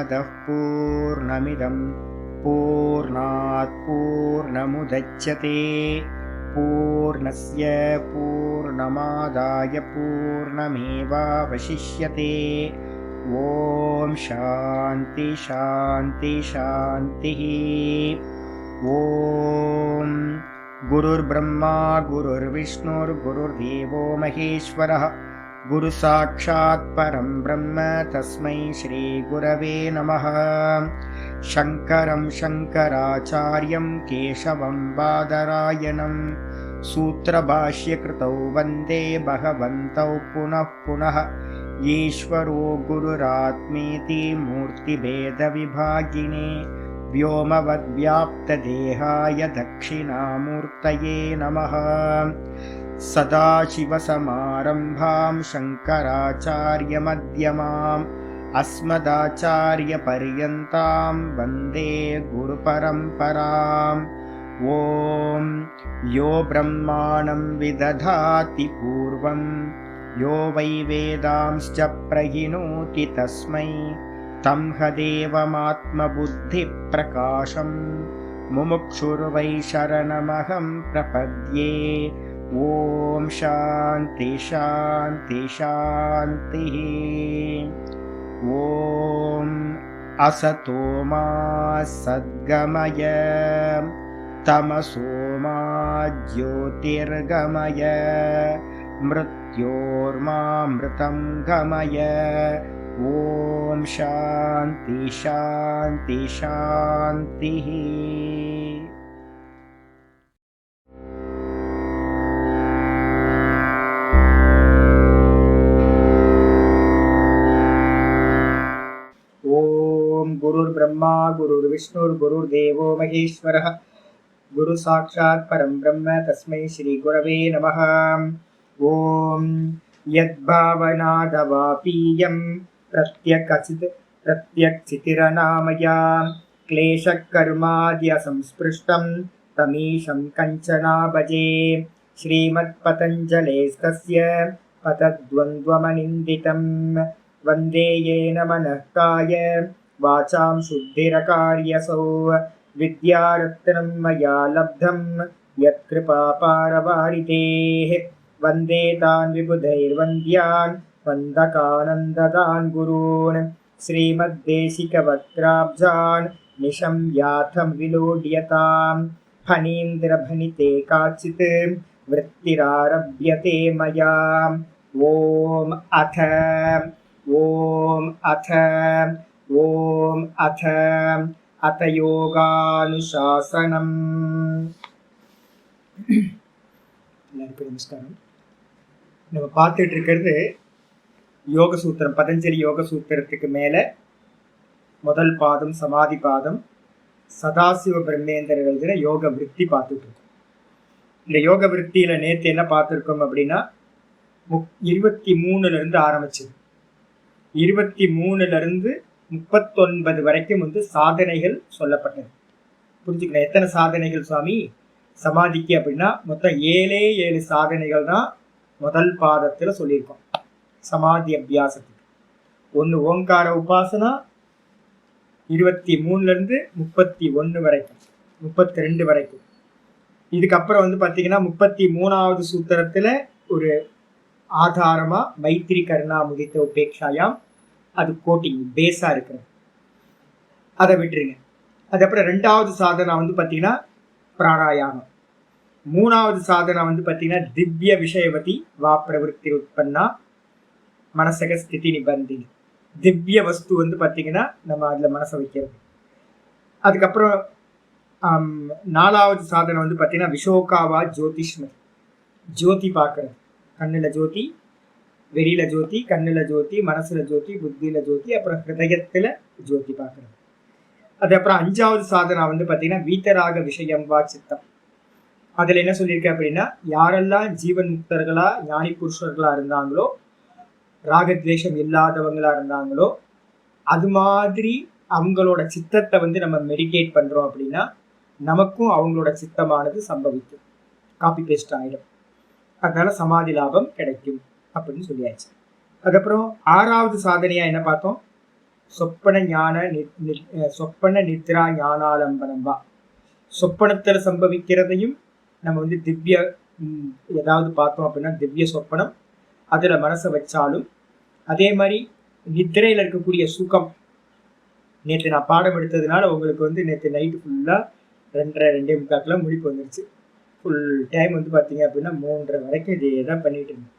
पूर्णमदः पूर्णमिदं पूर्णात् पूर्णमुदच्यते पूर्णस्य पूर्णमादाय पूर्णमेवावशिष्यते। ओम शांति शांति शांतिः। ओम गुरुर्ब्रह्मा गुरुर्विष्णुर्गुरुर्देवो महेश्वरः गुरु साक्षात् परं ब्रह्म तस्मै श्री गुरवे नमः। शंकरं शंकराचार्यं केशवं बादरायणं सूत्रभाष्यकृतौ वन्दे भगवन्तौ पुनः पुनः। ईश्वरो गुरुरात्मेति मूर्तिभेदविभागिने व्योमवद्व्याप्तदेहाय दक्षिणामूर्तये नमः। सदाशिवसमारम्भां शङ्कराचार्यमध्यमाम् अस्मदाचार्यपर्यन्तां वन्दे गुरुपरम्पराम्। ॐ यो ब्रह्माणं विदधाति पूर्वं यो वै वेदांश्च प्रहिणोति तस्मै तं हदेवमात्मबुद्धिप्रकाशं मुमुक्षुर्वै शरणमहं प्रपद्ये। ओम शांति शांति शांतिः। ओम असतो मा सद्गमय तमसो मा ज्योतिर्गमय मृत्योर्मामृतं गमय। ओम शांति शांति शांतिः। गुरुर्ब्रह्मा गुरुर्विष्णुर्गुरुर्देवो महेश्वरः गुरु साक्षात् परं ब्रह्म तस्मै श्री गुरवे नमः। ओम यद्भावनादवापीयं प्रत्यक्षितिरनामया क्लेशकर्माद्यसंस्पृष्टं तमीशं कंचना भजे। श्रीमत्पतञ्जलेस्तस्य पतद्वन्द्वमनिन्दितं वन्दे येन मनः काय वाचां शुद्धिरकार्यसौ। विद्यारत्नं मया लब्धं यत्कृपापारवारितेः वन्दे तान् विबुधैर्वन्द्यान् वन्दकानन्ददान् गुरून्। श्रीमद्देशिकवक्त्राब्जान् निशम्याथं विलोड्यतां फणीन्द्रभनिते काचित् वृत्तिरारभ्यते मया। ओम अथ अथ யோகானுசாசனம்। எல்லாருக்கும் நமஸ்காரம். நம்ம பார்த்துட்டு இருக்கிறது யோக சூத்திரம், பதஞ்சலி யோக சூத்திரத்துக்கு மேல முதல் பாதம் சமாதி பாதம் சதாசிவ பிரம்மேந்திரர் எழுதின யோக விருத்தி பார்த்துட்டு இருக்கோம். இந்த யோக விருத்தியில நேற்று என்ன பார்த்துருக்கோம் அப்படின்னா 23 ஆரம்பிச்சது. 23 39 வரைக்கும் சாதனைகள் சொல்லப்பட்டது. புரிஞ்சுக்கணும், எத்தனை சாதனைகள் சுவாமி சமாதிக்கு அப்படின்னா மொத்தம் 7 சாதனைகள் தான் முதல் பாதத்துல சொல்லியிருக்கோம். சமாதி அபியாசத்துக்கு ஒன்று ஓங்கார உபாசனா 23 31 வரைக்கும் 32 வரைக்கும். இதுக்கப்புறம் பார்த்தீங்கன்னா 33வது சூத்திரத்துல ஒரு ஆதாரமா மைத்ரி கருணா முதித்த உபேக்ஷாயாம், அது கோட்டிங் பேஸா இருக்கிறது, அதை விட்டுருங்க. அதுக்கப்புறம் 2வது சாதனா பார்த்தீங்கன்னா பிராணாயாமம். 3வது சாதனா பார்த்தீங்கன்னா திவ்ய விஷயவதி வா பிரவருத்தி உற்பன்னா மனசக ஸ்திதி நிபந்தினி. திவ்ய வஸ்து பார்த்தீங்கன்னா நம்ம அதுல மனசை வைக்கிறது. அதுக்கப்புறம் 4வது சாதனை பார்த்தீங்கன்னா விஷோகாவா ஜோதிஷ்மதி, ஜோதி பார்க்கறது. கண்ணுல ஜோதி, வெறியில ஜோதி, கண்ணுல ஜோதி, மனசுல ஜோதி, புத்தியில ஜோதி, அப்புறம் ஹிருதயத்துல ஜோதி பார்க்கறது. அதுக்கப்புறம் 5வது சாதனா பார்த்தீங்கன்னா வீத்தராக விஷயம் வா சித்தம். அதுல என்ன சொல்லியிருக்க அப்படின்னா யாரெல்லாம் ஜீவன் முக்தர்களா ஞானி புருஷர்களா இருந்தாங்களோ, ராகத்வேஷம் இல்லாதவங்களா இருந்தாங்களோ, அது மாதிரி அவங்களோட சித்தத்தை நம்ம மெடிடேட் பண்றோம் அப்படின்னா நமக்கும் அவங்களோட சித்தமானது சம்பவிக்கும், காப்பி பேஸ்ட் ஆயிடும். அதனால சமாதி லாபம் கிடைக்கும் அப்படின்னு சொல்லியாச்சு. அதுக்கப்புறம் 6வது சாதனையா என்ன பார்த்தோம்? சொப்பன ஞான சொப்பன நித்ரா ஞானாலம்பனம் வா. சொப்பனத்துல சம்பவிக்கிறதையும் நம்ம வந்து திவ்ய ஏதாவது பார்த்தோம் அப்படின்னா திவ்ய சொப்பனம் அதுல மனசை வச்சாலும், அதே மாதிரி நித்திரையில இருக்கக்கூடிய சுகம். நேற்று நான் பாடம் எடுத்ததுனால உங்களுக்கு வந்து நேற்று நைட்டு ஃபுல்லா 2:30 2:45 முடிப்பு வந்துருச்சு. ஃபுல் டைம் வந்து பார்த்தீங்க அப்படின்னா 3:30 வரைக்கும் இதே தான் பண்ணிட்டு இருந்தேன்.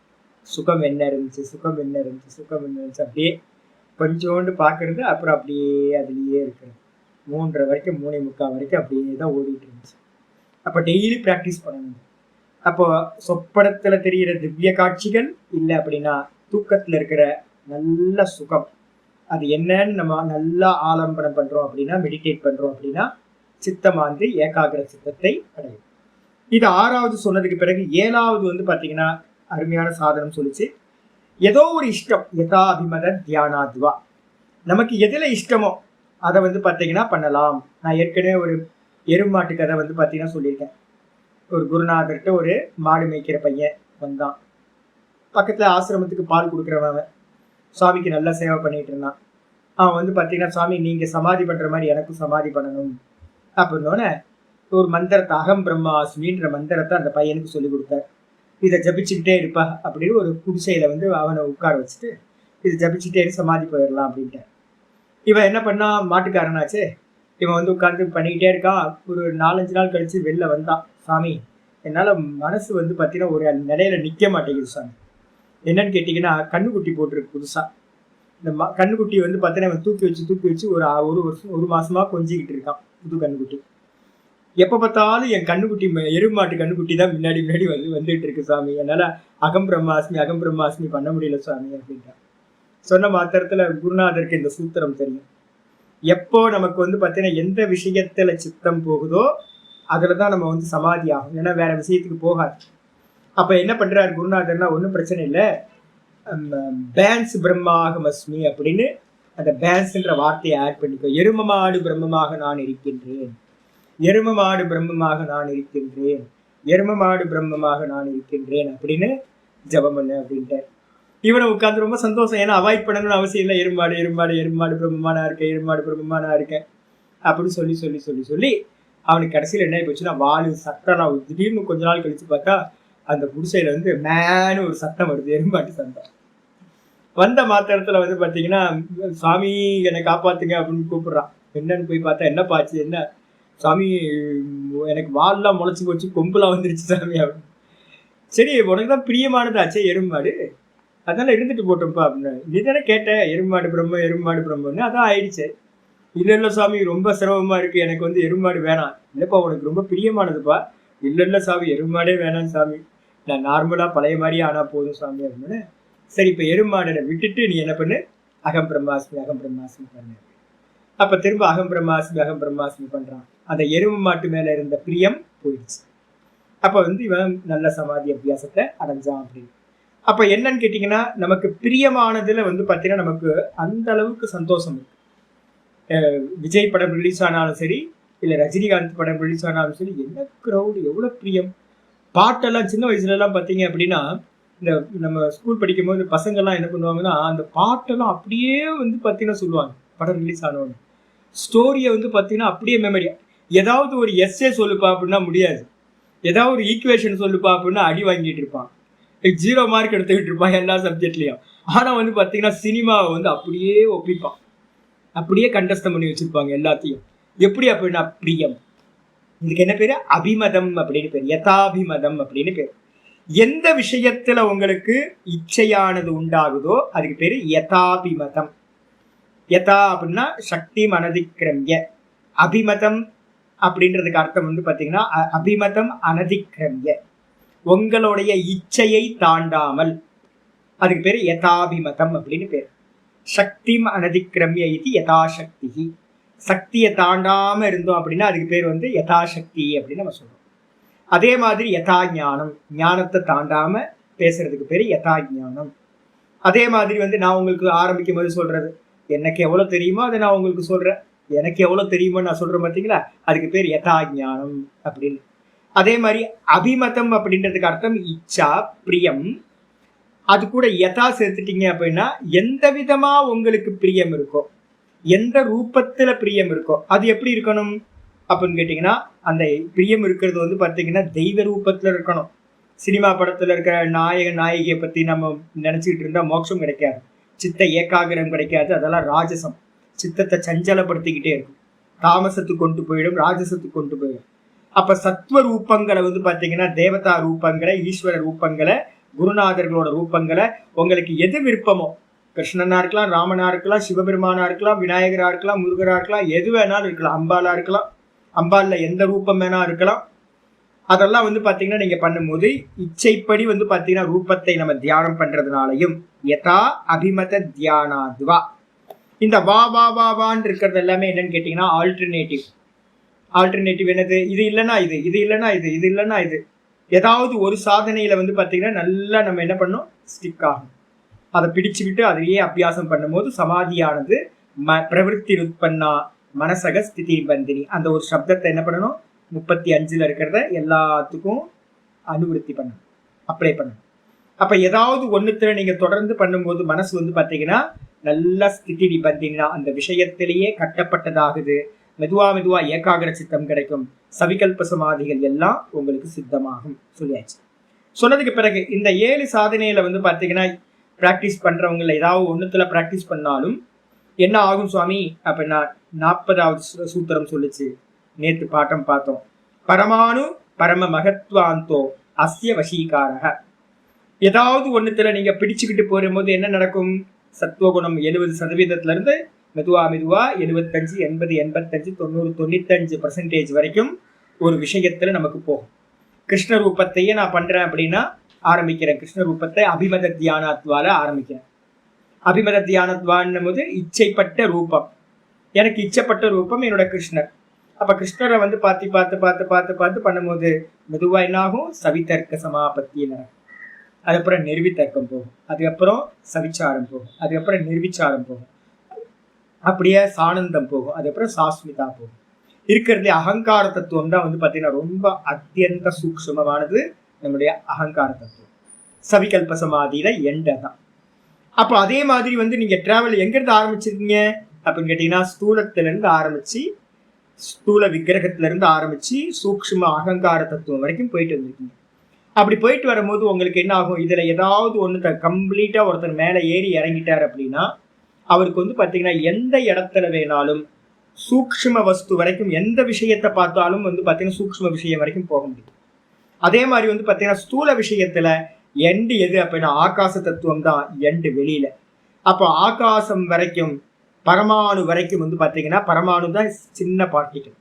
சுகம் என்ன இருந்துச்சு, சுகம் என்ன இருந்துச்சு, சுகம் என்ன இருந்துச்சு, அப்படியே கொஞ்சோண்டு பார்க்கறது, அப்புறம் அப்படியே அதுலேயே இருக்கிறது. 3:30 வரைக்கும் 3:45 வரைக்கும் அப்படியே தான் ஓடிட்டு இருந்துச்சு. அப்போ டெய்லி ப்ராக்டிஸ் பண்ணணும். அப்போ சொப்பனத்துல தெரிகிற திவ்ய காட்சிகள் இல்லை அப்படின்னா தூக்கத்துல இருக்கிற நல்ல சுகம், அது என்னன்னு நம்ம நல்லா ஆலம்பனம் பண்றோம் அப்படின்னா, மெடிடேட் பண்றோம் அப்படின்னா சித்தமாந்து ஏகாகிர சித்தத்தை அடையும். இது 6வது சொன்னதுக்கு பிறகு 7வது வந்து பாத்தீங்கன்னா அருமையான சாதனம் சொல்லிச்சு. ஏதோ ஒரு இஷ்டம், யதாபிமத தியானாத்வா. நமக்கு எதுல இஷ்டமோ அதை வந்து பாத்தீங்கன்னா பண்ணலாம். நான் ஏற்கனவே ஒரு எருமாட்டு கதை வந்து பாத்தீங்கன்னா சொல்லியிருக்கேன். ஒரு குருநாதர்கிட்ட ஒரு மாடு மேய்க்கிற பையன் வந்தான். பக்கத்துல ஆசிரமத்துக்கு பால் கொடுக்குறவன் சுவாமிக்கு நல்லா சேவை பண்ணிட்டு இருந்தான். அவன் வந்து பாத்தீங்கன்னா, சுவாமி நீங்க சமாதி பண்ற மாதிரி எனக்கும் சமாதி பண்ணணும் அப்படின்னோடனே ஒரு மந்திரத்தை, அகம் பிரம்மாஸ்மின்ற மந்திரத்தை அந்த பையனுக்கு சொல்லி கொடுத்தார். இதை ஜபிச்சுக்கிட்டே இருப்பா அப்படின்னு ஒரு குடிசையில வந்து அவனை உட்கார வச்சுட்டு இதை ஜபிச்சுட்டே சமாதி போயிடலாம் அப்படின்ட்டு. இவன் என்ன பண்ணா, மாட்டுக்காரனாச்சே, இவன் வந்து உட்காந்து பண்ணிக்கிட்டே இருக்கான். ஒரு 4-5 நாள் கழிச்சு வெளில வந்தான். சாமி என்னால மனசு வந்து பார்த்தீங்கன்னா ஒரு நிலையில நிற்க மாட்டேங்குது சாமி. என்னன்னு கேட்டிங்கன்னா, கண்ணுக்குட்டி போட்டிருக்கு புதுசா. இந்த கண்ணுக்குட்டி வந்து பார்த்தீங்கன்னா அவன் தூக்கி வச்சு ஒரு மாசமா கொஞ்சிக்கிட்டு இருக்கான் புது கண்ணுக்குட்டி. எப்போ பார்த்தாலும் என் கண்ணுக்குட்டி எருமாட்டு கண்ணுக்குட்டி தான் முன்னாடி வந்துட்டு இருக்கு சாமி. என்னால அகம் பிரம்மாஸ்மி பண்ண முடியல சாமி அப்படின்ட்டான். சொன்ன மாத்திரத்துல குருநாதருக்கு இந்த சூத்திரம் தெரியும். எப்போ நமக்கு வந்து பார்த்தீங்கன்னா எந்த விஷயத்துல சித்தம் போகுதோ அதுலதான் நம்ம வந்து சமாதி ஆகும், ஏன்னா வேற விஷயத்துக்கு போகாது. அப்ப என்ன பண்றாரு குருநாதர்னா, ஒன்றும் பிரச்சனை இல்லை, பேன்ஸ் பிரம்மாகமஸ்மி அப்படின்னு அந்த பேன்ஸ்ன்ற வார்த்தையை ஆட் பண்ணிக்கோ. எருமமாடு பிரம்மமாக நான் இருக்கின்றேன், எருமமாடு பிரம்மமாக நான் இருக்கின்றேன், எருமமாடு பிரம்மமாக நான் இருக்கின்றேன் அப்படின்னு ஜபம் பண்ணு அப்படின்ட்டு. இவனை உட்காந்து ரொம்ப சந்தோஷம், ஏன்னா அவாய்ட் பண்ணணும்னு அவசியம் இல்லை. எருமாடு எருமாடு எருமாடு பிரம்மமானா இருக்கேன், எருமாடு பிரம்மமானா இருக்கேன் அப்படின்னு சொல்லி சொல்லி சொல்லி சொல்லி அவனுக்கு கடைசியில் என்ன போச்சுன்னா, வாழு சட்டம். திடீர்னு கொஞ்ச நாள் கழிச்சு பார்த்தா அந்த குடிசையில வந்து மேனு ஒரு சட்டம் வருது, எருமாட்டு சட்டம். வந்த மாத்திரத்துல வந்து பாத்தீங்கன்னா, சாமி என்னை காப்பாத்துங்க அப்படின்னு கூப்பிடுறான். என்னன்னு போய் பார்த்தா, என்ன பாச்சு, என்ன சாமி எனக்கு வால்லாம் முளைச்சு போச்சு, கொம்புலாம் வந்துருச்சு சாமி அப்படின்னு. சரி உனக்கு தான் பிரியமானதாச்சே எருமாடு, அதனால இருந்துட்டு போட்டோம்ப்பா அப்படின்னு. நீ தானே கேட்ட எருமாடு பிரம்மன்னு, அதான் ஆயிடுச்சு. இல்லை சாமி ரொம்ப சிரமமா இருக்கு, எனக்கு வந்து எருமாடு வேணாம். இல்லைப்பா உனக்கு ரொம்ப பிரியமானதுப்பா. இல்லை சாமி எருமாடே வேணாம் சாமி, நான் நார்மலா பழைய மாதிரியே ஆனா போதும் சாமி அப்படின்னு. சரி இப்ப எருமாடை விட்டுட்டு நீ என்ன பண்ணு, அகம் பிரம்மாஸ்மி பண்ணு. அப்ப திரும்ப அகம் பிரம்மாஸ்மி பண்றான். அந்த எரும மாட்டு மேல இருந்த பிரியம் போயிடுச்சு. அப்ப வந்து இவன் நல்ல சமாதி அபியாசத்தை அடைஞ்சான் அப்படின்னு. அப்ப என்னன்னு கேட்டீங்கன்னா, நமக்கு பிரியமானதுல வந்து பாத்தீங்கன்னா நமக்கு அந்த அளவுக்கு சந்தோஷம் இருக்கு. விஜய் படம் ரிலீஸ் ஆனாலும் சரி, இல்ல ரஜினிகாந்த் படம் ரிலீஸ் ஆனாலும் சரி, என்ன கிரௌடு, எவ்வளவு பிரியம். பாட்டெல்லாம் சின்ன வயசுல எல்லாம் பாத்தீங்க அப்படின்னா, இந்த நம்ம ஸ்கூல் படிக்கும் போது பசங்கள்லாம் என்ன பண்ணுவாங்கன்னா, அந்த பாட்டெல்லாம் அப்படியே வந்து பாத்தீங்கன்னா சொல்லுவாங்க. படம் ரிலீஸ் ஆனவங்க ஸ்டோரியை வந்து பாத்தீங்கன்னா அப்படியே மெமரி. ஏதாவது ஒரு எஸ்ஏ சொல்லுப்பா அப்படின்னா முடியாது, ஏதாவது ஒரு ஈக்குவேஷன் சொல்லுப்பா அப்படின்னா அடி வாங்கிட்டு இருப்பான், 0 மார்க் எடுத்துக்கிட்டு இருப்பான் எல்லா சப்ஜெக்ட்லயும். ஆனா வந்து பாத்தீங்கன்னா சினிமாவை வந்து அப்படியே ஒப்பிப்பான், அப்படியே கண்டஸ்டம் பண்ணி வச்சிருப்பாங்க எல்லாத்தையும். எப்படி அப்படின்னா பிரியம். இதுக்கு என்ன பேரு, அபிமதம் அப்படின்னு பேர், யதாபிமதம் அப்படின்னு பேர். எந்த விஷயத்துல உங்களுக்கு இச்சையானது உண்டாகுதோ அதுக்கு பேரு யதாபிமதம். யதா அப்படின்னா சக்தி அனதிக்கிரமிய, அபிமதம் அப்படின்றதுக்கு அர்த்தம் வந்து பாத்தீங்கன்னா அபிமதம் அனதிக்கிரமிய, உங்களுடைய இச்சையை தாண்டாமல், அதுக்கு பேரு யதாபிமதம் அப்படின்னு பேர். சக்தி அனதிக்கிரமிய இது யதாசக்தி, சக்தியை தாண்டாம இருந்தோம் அப்படின்னா அதுக்கு பேர் வந்து யதாசக்தி அப்படின்னு நம்ம சொல்றோம். அதே மாதிரி யதா ஞானம், ஞானத்தை தாண்டாம பேசுறதுக்கு பேரு யதா ஞானம். அதே மாதிரி வந்து நான் உங்களுக்கு ஆரம்பிக்கும் போது சொல்றது, எனக்கு எவ்வளவு தெரியுமோ அதை நான் உங்களுக்கு சொல்றேன், எனக்கு எவ்வளவு தெரியுமோ நான் சொல்றேன் பார்த்தீங்களா, அதுக்கு பேர் யதா ஞானம் அப்படின்னு. அதே மாதிரி அபிமதம் அப்படின்றதுக்கு அர்த்தம் இச்சா பிரியம். அது கூட யதா சேர்த்துட்டீங்க அப்படின்னா எந்த விதமா உங்களுக்கு பிரியம் இருக்கோ, எந்த ரூபத்துல பிரியம் இருக்கோ அது எப்படி இருக்கணும் அப்படின்னு கேட்டீங்கன்னா, அந்த பிரியம் இருக்கிறது வந்து பாத்தீங்கன்னா தெய்வ ரூபத்துல இருக்கணும். சினிமா படத்துல இருக்கிற நாயகன் நாயகியை பத்தி நம்ம நினைச்சுக்கிட்டு இருந்தா மோட்சம் கிடைக்காது, சித்த ஏகாகிரம் கிடைக்காது. அதெல்லாம் ராஜசம், சித்தத்தை சஞ்சலப்படுத்திக்கிட்டே இருக்கும், தாமசத்துக்கு கொண்டு போயிடும், ராஜசத்துக்கு கொண்டு போயிடும். அப்ப சத்துவ ரூபங்களை வந்து பாத்தீங்கன்னா தேவதா ரூபங்களை, ஈஸ்வர ரூபங்களை, குருநாதர்களோட ரூபங்களை, உங்களுக்கு எது விருப்பமோ, கிருஷ்ணனா இருக்கலாம், ராமனா இருக்கலாம், சிவபெருமானா இருக்கலாம், விநாயகரா இருக்கலாம், முருகரா இருக்கலாம், எது வேணாலும் இருக்கலாம், அம்பாலா இருக்கலாம், அம்பால்ல எந்த ரூபம் வேணா இருக்கலாம். அதெல்லாம் வந்து பாத்தீங்கன்னா நீங்க பண்ணும்போது இச்சைப்படி வந்து பாத்தீங்கன்னா ரூபத்தை நம்ம தியானம் பண்றதுனாலையும் யதா அபிமத தியானாத்வா, இந்த வா வா வா வான்னு இருக்கிறது எல்லாமே என்னன்னு கேட்டீங்கன்னா ஆல்டர்னேட்டிவ். ஆல்டர்னேட்டிவ் என்னது? இது இல்லைன்னா இது, இது இல்லைன்னா இது, இது இல்லைன்னா இது. ஏதாவது ஒரு சாதனையில வந்து பாத்தீங்கன்னா நல்லா நம்ம என்ன பண்ணோம், ஸ்டிக் ஆகும். அதை பிடிச்சுக்கிட்டு அதையே அபியாசம் பண்ணும்போது சமாதியானது பிரவருத்தி உற்பன்னா மனசக ஸ்திதி பந்தினி, அந்த ஒரு சப்தத்தை என்ன பண்ணணும், 35 இருக்கிறத எல்லாத்துக்கும் அனுவருத்தி பண்ணணும், அப்ளை பண்ணணும். அப்ப ஏதாவது ஒண்ணுத்துல நீங்க தொடர்ந்து பண்ணும்போது மனசு வந்து பாத்தீங்கன்னா நல்ல ஸ்திதி நிபந்தினா அந்த விஷயத்திலேயே கட்டப்பட்டதாகுது. மெதுவா மெதுவா ஏகாகிர சித்தம் கிடைக்கும், சவிகல்ப சமாதிகள் எல்லாம் உங்களுக்கு சித்தமாகும் சொல்லியாச்சு. சொன்னதுக்கு பிறகு இந்த 7 சாதனையில வந்து பாத்தீங்கன்னா பிராக்டிஸ் பண்றவங்கள ஏதாவது ஒண்ணுத்துல பிராக்டிஸ் பண்ணாலும் என்ன ஆகும் சுவாமி அப்படின்னா, 40வது சூத்திரம் சொல்லிச்சு, நேற்று பாட்டம் பார்த்தோம். பரமானு பரம மகத்வாந்தோ அஸ்ய வசீகாரக. ஏதாவது ஒண்ணுத்துல நீங்க பிடிச்சுக்கிட்டு போகும்போது என்ன நடக்கும், சத்துவகுணம் 70% இருந்து மெதுவா மெதுவா 75, 80, 85, 90, 95% வரைக்கும் ஒரு விஷயத்துல நமக்கு போகும். கிருஷ்ண ரூபத்தையே நான் பண்றேன் அப்படின்னா ஆரம்பிக்கிறேன், கிருஷ்ண ரூபத்தை அபிமத தியானத்வால ஆரம்பிக்கிறேன். அபிமத தியானத்வான்னும் போது இச்சைப்பட்ட ரூபம், எனக்கு இச்சப்பட்ட ரூபம் என்னோட கிருஷ்ணர். அப்ப கிருஷ்ணரை வந்து பார்த்து பார்த்து பார்த்து பார்த்து பார்த்து பண்ணும்போது மெதுவா என்னாகும், சவிதர்க்க சமாபத்தியில, அதுக்கப்புறம் நிர்வித்தர்க்கம் போகும், அதுக்கப்புறம் சவிச்சாரம் போகும், அதுக்கப்புறம் நிர்விச்சாரம் போகும், அப்படியே சானந்தம் போகும், அதுக்கப்புறம் சாஸ்மிதா போகும். இருக்கிறதுல அகங்கார தத்துவம் தான் வந்து பாத்தீங்கன்னா ரொம்ப அத்தியந்த சூக்ஷ்மமானது நம்முடைய அகங்கார தத்துவம். சவிகல்ப சமாதியில எண்ட தான். அப்போ அதே மாதிரி வந்து நீங்க டிராவல் எங்க இருந்து ஆரம்பிச்சிருக்கீங்க அப்படின்னு கேட்டீங்கன்னா, ஸ்தூலத்துல இருந்து ஆரம்பிச்சு, ஸ்தூல விக்கிரகத்துல இருந்து ஆரம்பிச்சு சூக்ஷ்ம அகங்கார தத்துவம் வரைக்கும் போயிட்டு வந்திருக்கீங்க. அப்படி போயிட்டு வரும்போது உங்களுக்கு என்ன ஆகும், இதுல ஏதாவது ஒண்ணு கம்ப்ளீட்டா ஒருத்தர் மேல ஏறி இறங்கிட்டார் அப்படின்னா அவருக்கு வந்து பாத்தீங்கன்னா எந்த இடத்துல வேணாலும் சூக்ஷ்ம வஸ்து வரைக்கும், எந்த விஷயத்தை பார்த்தாலும் வந்து பாத்தீங்கன்னா சூக்ஷ்ம விஷயம் வரைக்கும் போக முடியும். அதே மாதிரி வந்து பாத்தீங்கன்னா ஸ்தூல விஷயத்துல எண்டு எது அப்படின்னா ஆகாச தத்துவம் தான் எண்டு வெளியில. அப்போ ஆகாசம் வரைக்கும் பரமாணு வரைக்கும் வந்து பாத்தீங்கன்னா பரமாணு தான் சின்ன பார்ட்டிகள்,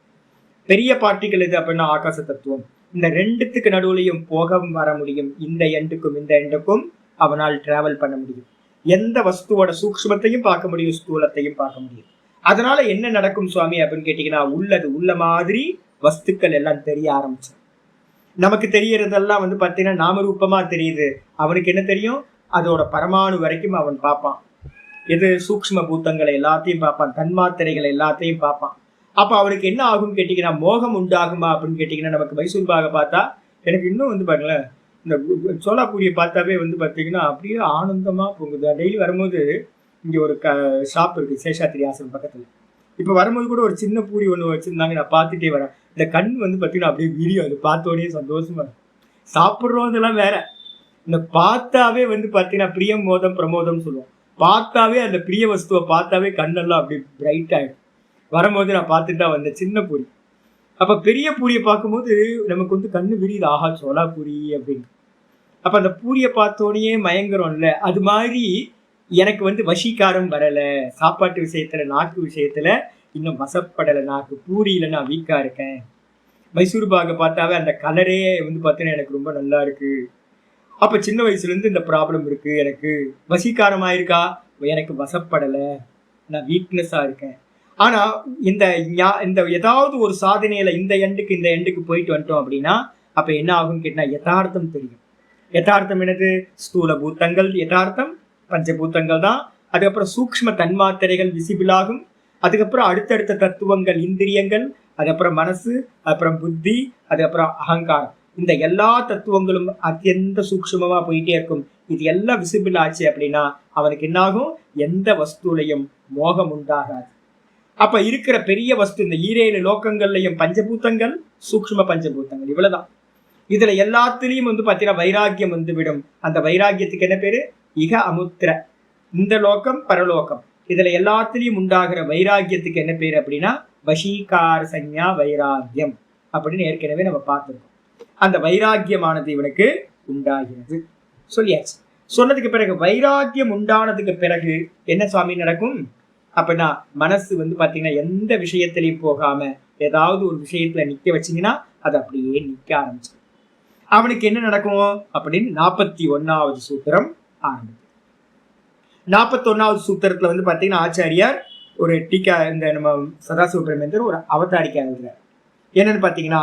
பெரிய பார்ட்டிகள் எது அப்படின்னா ஆகாச தத்துவம். இந்த ரெண்டுத்துக்கு நடுவுலையும் போக வர முடியும், இந்த எண்டுக்கும் இந்த எண்டுக்கும் அவனால் டிராவல் பண்ண முடியும். எந்த வஸ்துவோட சூக்ஷ்மத்தையும் பார்க்க முடியும், ஸ்தூலத்தையும் பார்க்க முடியும். அதனால என்ன நடக்கும் சுவாமி அப்படின்னு கேட்டீங்கன்னா, உள்ளது உள்ள மாதிரி வஸ்துக்கள் எல்லாம் தெரிய ஆரம்பிச்சு. நமக்கு தெரியறதெல்லாம் வந்து பாத்தீங்கன்னா நாமரூபமா தெரியுது, அவனுக்கு என்ன தெரியும், அதோட பரமாணு வரைக்கும் அவன் பார்ப்பான். எது சூக்ஷ்ம பூத்தங்களை எல்லாத்தையும் பார்ப்பான், தன்மாத்திரைகளை எல்லாத்தையும் பார்ப்பான். அப்ப அவனுக்கு என்ன ஆகும்னு கேட்டீங்கன்னா மோகம் உண்டாகுமா அப்படின்னு கேட்டீங்கன்னா, நமக்கு மைசூர் பாக பார்த்தா எனக்கு இன்னும் வந்து பாருங்களேன், இந்த சோலாப்பூரியை பார்த்தாவே வந்து பார்த்தீங்கன்னா அப்படியே ஆனந்தமா போகுது. டெய்லி வரும்போது இங்கே ஒரு ஷாப் இருக்கு சேஷாத்திரி ஆசிரம் பக்கத்தில். இப்போ வரும்போது கூட ஒரு சின்ன பூரி ஒன்று வச்சுருந்தாங்க, நான் பார்த்துட்டே வரேன். இந்த கண் வந்து பார்த்தீங்கன்னா அப்படியே விரியும், அது பார்த்தோடனே சந்தோஷமா இருக்கும். சாப்பிட்றோதெல்லாம் வேற, இந்த பார்த்தாவே வந்து பார்த்தீங்கன்னா பிரியம் மோதம் பிரமோதம் சொல்லுவோம். பார்த்தாவே அந்த பிரிய வஸ்துவை பார்த்தாவே கண்ணெல்லாம் அப்படி பிரைட் ஆகிடும். வரும்போது நான் பார்த்துட்டு தான் வந்தேன் சின்ன பூரி. அப்போ பெரிய பூரியை பார்க்கும்போது நமக்கு வந்து கண்ணு விரியுது, ஆஹா சோளா பூரி அப்படின்னு. அப்போ அந்த பூரியை பார்த்தோடனே மயங்குறோம்ல, அது மாதிரி எனக்கு வந்து வசீகாரம் வரலை. சாப்பாட்டு விஷயத்துல, நாக்கு விஷயத்துல இன்னும் வசப்படலை. நாக்கு பூரியில நான் வீக்கா இருக்கேன். மைசூர் பாகை பார்த்தாவே அந்த கலரே வந்து பார்த்தீங்கன்னா எனக்கு ரொம்ப நல்லா இருக்கு. அப்போ சின்ன வயசுலேருந்து இந்த ப்ராப்ளம் இருக்கு, எனக்கு வசீகாரம் ஆயிருக்கா, எனக்கு வசப்படலை, நான் வீக்னஸாக இருக்கேன். ஆனால் இந்த ஏதாவது ஒரு சாதனையில இந்த எண்டுக்கு போயிட்டு வந்துட்டோம் அப்படின்னா அப்போ என்ன ஆகும்னு கேட்டால் யதார்த்தம் தெரியும். யதார்த்தம் என்னது, ஸ்தூல பூத்தங்கள் யதார்த்தம், பஞ்சபூத்தங்கள் தான். அதுக்கப்புறம் சூக்ஷ்ம தன்மாத்திரைகள் விசிபிள் ஆகும். அதுக்கப்புறம் அடுத்தடுத்த தத்துவங்கள், இந்திரியங்கள், அதுக்கப்புறம் மனசு, அப்புறம் புத்தி, அதுக்கப்புறம் அகங்காரம். இந்த எல்லா தத்துவங்களும் அத்தியந்த சூக்ஷ்மமா போயிட்டே இருக்கும். இது எல்லாம் விசிபிள் ஆச்சு அப்படின்னா அவனுக்கு என்னாகும், எந்த வஸ்துலையும் மோகம் உண்டாகாது. அப்ப இருக்கிற பெரிய வஸ்து இந்த 7 லோகங்கள்லயும் பஞ்சபூதங்கள், சூக்ஷ்ம பஞ்சபூதங்கள், இவ்வளவுதான். இதுல எல்லாத்துலயும் வந்து பாத்தீங்கன்னா வைராக்கியம் வந்து விடும். அந்த வைராக்கியத்துக்கு என்ன பேரு? இக அமுத்திர, இந்த லோகம் பரலோகம், இதுல எல்லாத்துலயும் உண்டாகிற வைராக்கியத்துக்கு என்ன பேரு அப்படின்னா வசீகார சஞ்ஞா வைராக்கியம் அப்படின்னு ஏற்கனவே நம்ம பார்த்திருக்கோம். அந்த வைராக்கியமானது இவனுக்கு உண்டாகிறது சொல்லியாச்சு. சொன்னதுக்கு பிறகு வைராக்கியம் உண்டானதுக்கு பிறகு என்ன சுவாமி நடக்கும் அப்படின்னா, மனசு வந்து பாத்தீங்கன்னா எந்த விஷயத்திலையும் போகாம ஏதாவது ஒரு விஷயத்துல நிக்க வச்சீங்கன்னா அது அப்படியே நிக்க ஆரம்பிச்சு. அவனுக்கு என்ன நடக்கும் அப்படின்னு 41வது சூத்திரம் ஆரம்பிக்கும். 41வது சூத்திரத்துல வந்து பாத்தீங்கன்னா ஆச்சாரியார் ஒரு டீக்கா, இந்த நம்ம சதாசிவபிரமேந்தர் ஒரு அவதாரிக்கா எழுதுறார். என்னன்னு பாத்தீங்கன்னா,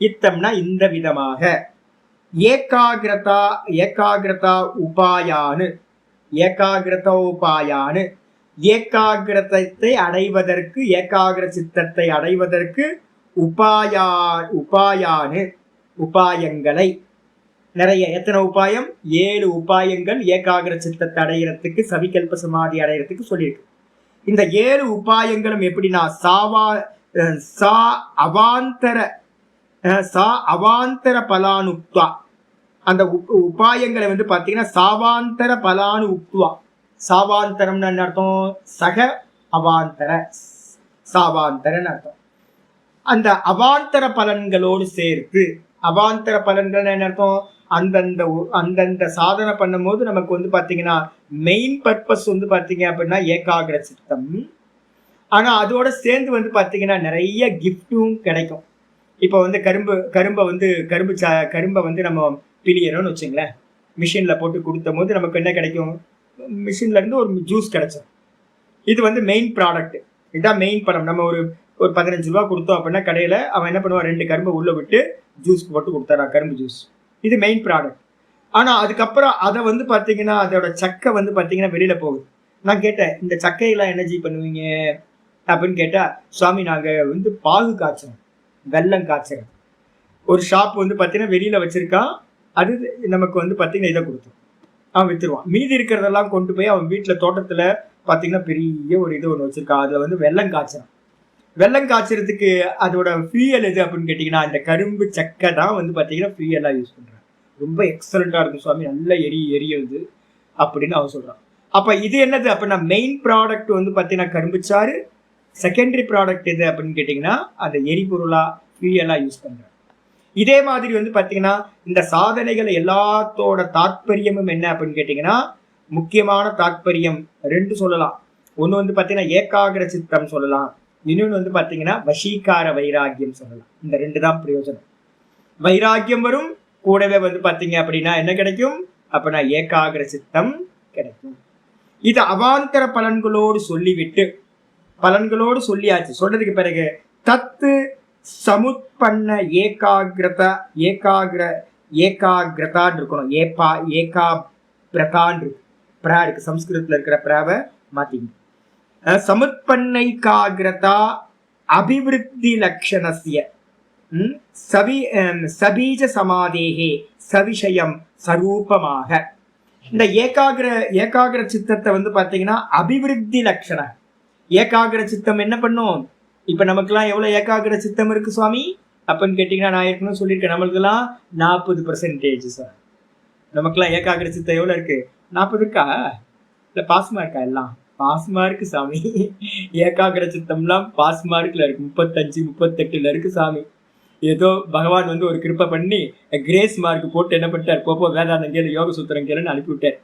இத்தம்னா இந்த விதமாக, ஏகாகிரதா உபாயானு, ஏகாகிரத்தை அடைவதற்கு, ஏகாகிர சித்தத்தை அடைவதற்கு உபாயானு, உபாயங்களை நிறைய. எத்தனை உபாயம்? 7 உபாயங்கள் ஏகாகிர சித்தத்தை அடைகிறதுக்கு, சவிகல்ப சமாதி அடைகிறதுக்கு சொல்லியிருக்கு. இந்த 7 உபாயங்களும் எப்படின்னா அவாந்தர பலானுக்துவா, அந்த உபாயங்களை வந்து பாத்தீங்கன்னா சாவாந்தர பலானு உக்துவா. சாவாந்தரம்னு என்ன அர்த்தம்? சக அவாந்தர, சாவாந்தரன்னு அர்த்தம். அந்த அவாந்தர பலன்களோடு சேர்த்து, அவாந்தர பலன்கள் என்ன அர்த்தம்? அந்தந்த சாதனை பண்ணும் போது நமக்கு வந்து பாத்தீங்கன்னா மெயின் பர்பஸ் வந்து பாத்தீங்க அப்படின்னா ஏகாகிர சித்தம். ஆனா அதோட சேர்ந்து வந்து பாத்தீங்கன்னா நிறைய கிஃப்டும் கிடைக்கும். இப்போ வந்து கரும்பை வந்து நம்ம பிழியறோம்னு வச்சுங்களேன், மிஷின்ல போட்டு கொடுத்த போது நமக்கு என்ன கிடைக்கும்? மிஷின்ல இருந்து ஒரு ஜூஸ் கிடைச்சோம். இது வந்து மெயின் ப்ராடக்ட், இதுதான் மெயின் படம். நம்ம ஒரு 15 ரூபா கொடுத்தோம் அப்படின்னா கடையில அவன் என்ன பண்ணுவான்? 2 கரும்பை உள்ள விட்டு ஜூஸ் போட்டு கொடுத்தாரா, கரும்பு ஜூஸ். இது மெயின் ப்ராடக்ட். ஆனா அதுக்கப்புறம் அதை வந்து பாத்தீங்கன்னா அதோட சக்கை வந்து பாத்தீங்கன்னா வெளியில போகுது. நான் கேட்டேன், இந்த சக்கையெல்லாம் எனர்ஜி பண்ணுவீங்க அப்படின்னு கேட்டா, சுவாமி நாங்க வந்து பாகு காய்ச்சோம், வெல்லம் காய்ச்சறோம். ஒரு ஷாப் வந்து பாத்தீங்கன்னா வெளியில வச்சிருக்கான், அது நமக்கு வந்து பாத்தீங்கன்னா இதை கொடுத்தோம், அவன் வித்துருவான். மீதி இருக்கிறதெல்லாம் கொண்டு போய் அவன் வீட்டுல தோட்டத்துல பாத்தீங்கன்னா பெரிய ஒரு இது ஒண்ணு வச்சிருக்கான், அதுல வந்து வெல்லம் காய்ச்சறான். வெல்லம் காய்ச்சறதுக்கு அதோட ஃபியூயல் எது அப்படின்னு கேட்டீங்கன்னா இந்த கரும்பு சக்கை தான் வந்து பாத்தீங்கன்னா ஃபியூயலா யூஸ் பண்றான். ரொம்ப எக்ஸலண்டா இருக்கும் சுவாமி, நல்ல எரியுது அப்படின்னு அவன் சொல்றான். அப்ப இது என்னது அப்படின்னா மெயின் ப்ராடக்ட் வந்து பாத்தீங்கன்னா கரும்புச்சாறு, செகண்டரி ப்ராடக்ட் எது அப்படின்னு கேட்டீங்கன்னா அந்த எரிபொருளா ஃபியூயலா யூஸ் பண்றான். இதே மாதிரி வந்து பாத்தீங்கன்னா இந்த சாதனைகள் எல்லாத்தோட தாற்பயமும் என்ன அப்படின்னு கேட்டீங்கன்னா, முக்கியமான தாற்பயம் 2 சொல்லலாம். ஒண்ணு வந்து பாத்தீங்கன்னா ஏகாகிர சித்தம் சொல்லலாம், இன்னொன்று வந்து பாத்தீங்கன்னா வசீகார வைராக்கியம் சொல்லலாம். இந்த 2 தான் பிரயோஜனம். வைராக்கியம் வரும், கூடவே வந்து பாத்தீங்க அப்படின்னா என்ன கிடைக்கும் அப்படின்னா ஏகாகிர சித்தம் கிடைக்கும். இது அவாந்தர பலன்களோடு சொல்லிவிட்டு, பலன்களோடு சொல்லியாச்சு. சொல்றதுக்கு பிறகு தத்து சமுத்பன்ன ஏகாகிரதான் இருக்கணும். ஏகாபிரதான் இருக்கு, பிரா இருக்கு, சம்ஸ்கிருதத்துல இருக்கிற பிராவை மாத்திங்க. சமுத்பன்னைகாகிரதா அபிவிருத்தி லட்சணஸ்ய சபீஜ சமாதேகே சவிஷயம் சரூபமாக. இந்த ஏகாகிர சித்தத்தை வந்து பாத்தீங்கன்னா அபிவிருத்தி லட்சணம். ஏகாகிர சித்தம் என்ன பண்ணும்? இப்ப நமக்குலாம் எவ்வளவு ஏகாகிர சித்தம் இருக்கு சுவாமி அப்படின்னு கேட்டீங்கன்னா, நான் ஏற்கனவே சொல்லியிருக்கேன், நம்மளுக்கெல்லாம் 40% சார். நமக்குலாம் ஏகாகிர சித்தம் எவ்வளவு இருக்கு? 40 இருக்கா? இல்ல பாஸ்மா இருக்கா? எல்லாம் பாஸ்மா இருக்கு சாமி. ஏகாகிர சித்தம்லாம் பாஸ்மா இருக்குல இருக்கு, 35 38 இருக்கு சாமி. ஏதோ பகவான் வந்து ஒரு கிருப்பை பண்ணி கிரேஸ் மார்க் போட்டு என்ன பண்ணிட்டார், போப்போ வேதாந்தம் கேளு, யோக சூத்திரம் கேளுன்னு அனுப்பிவிட்டார்.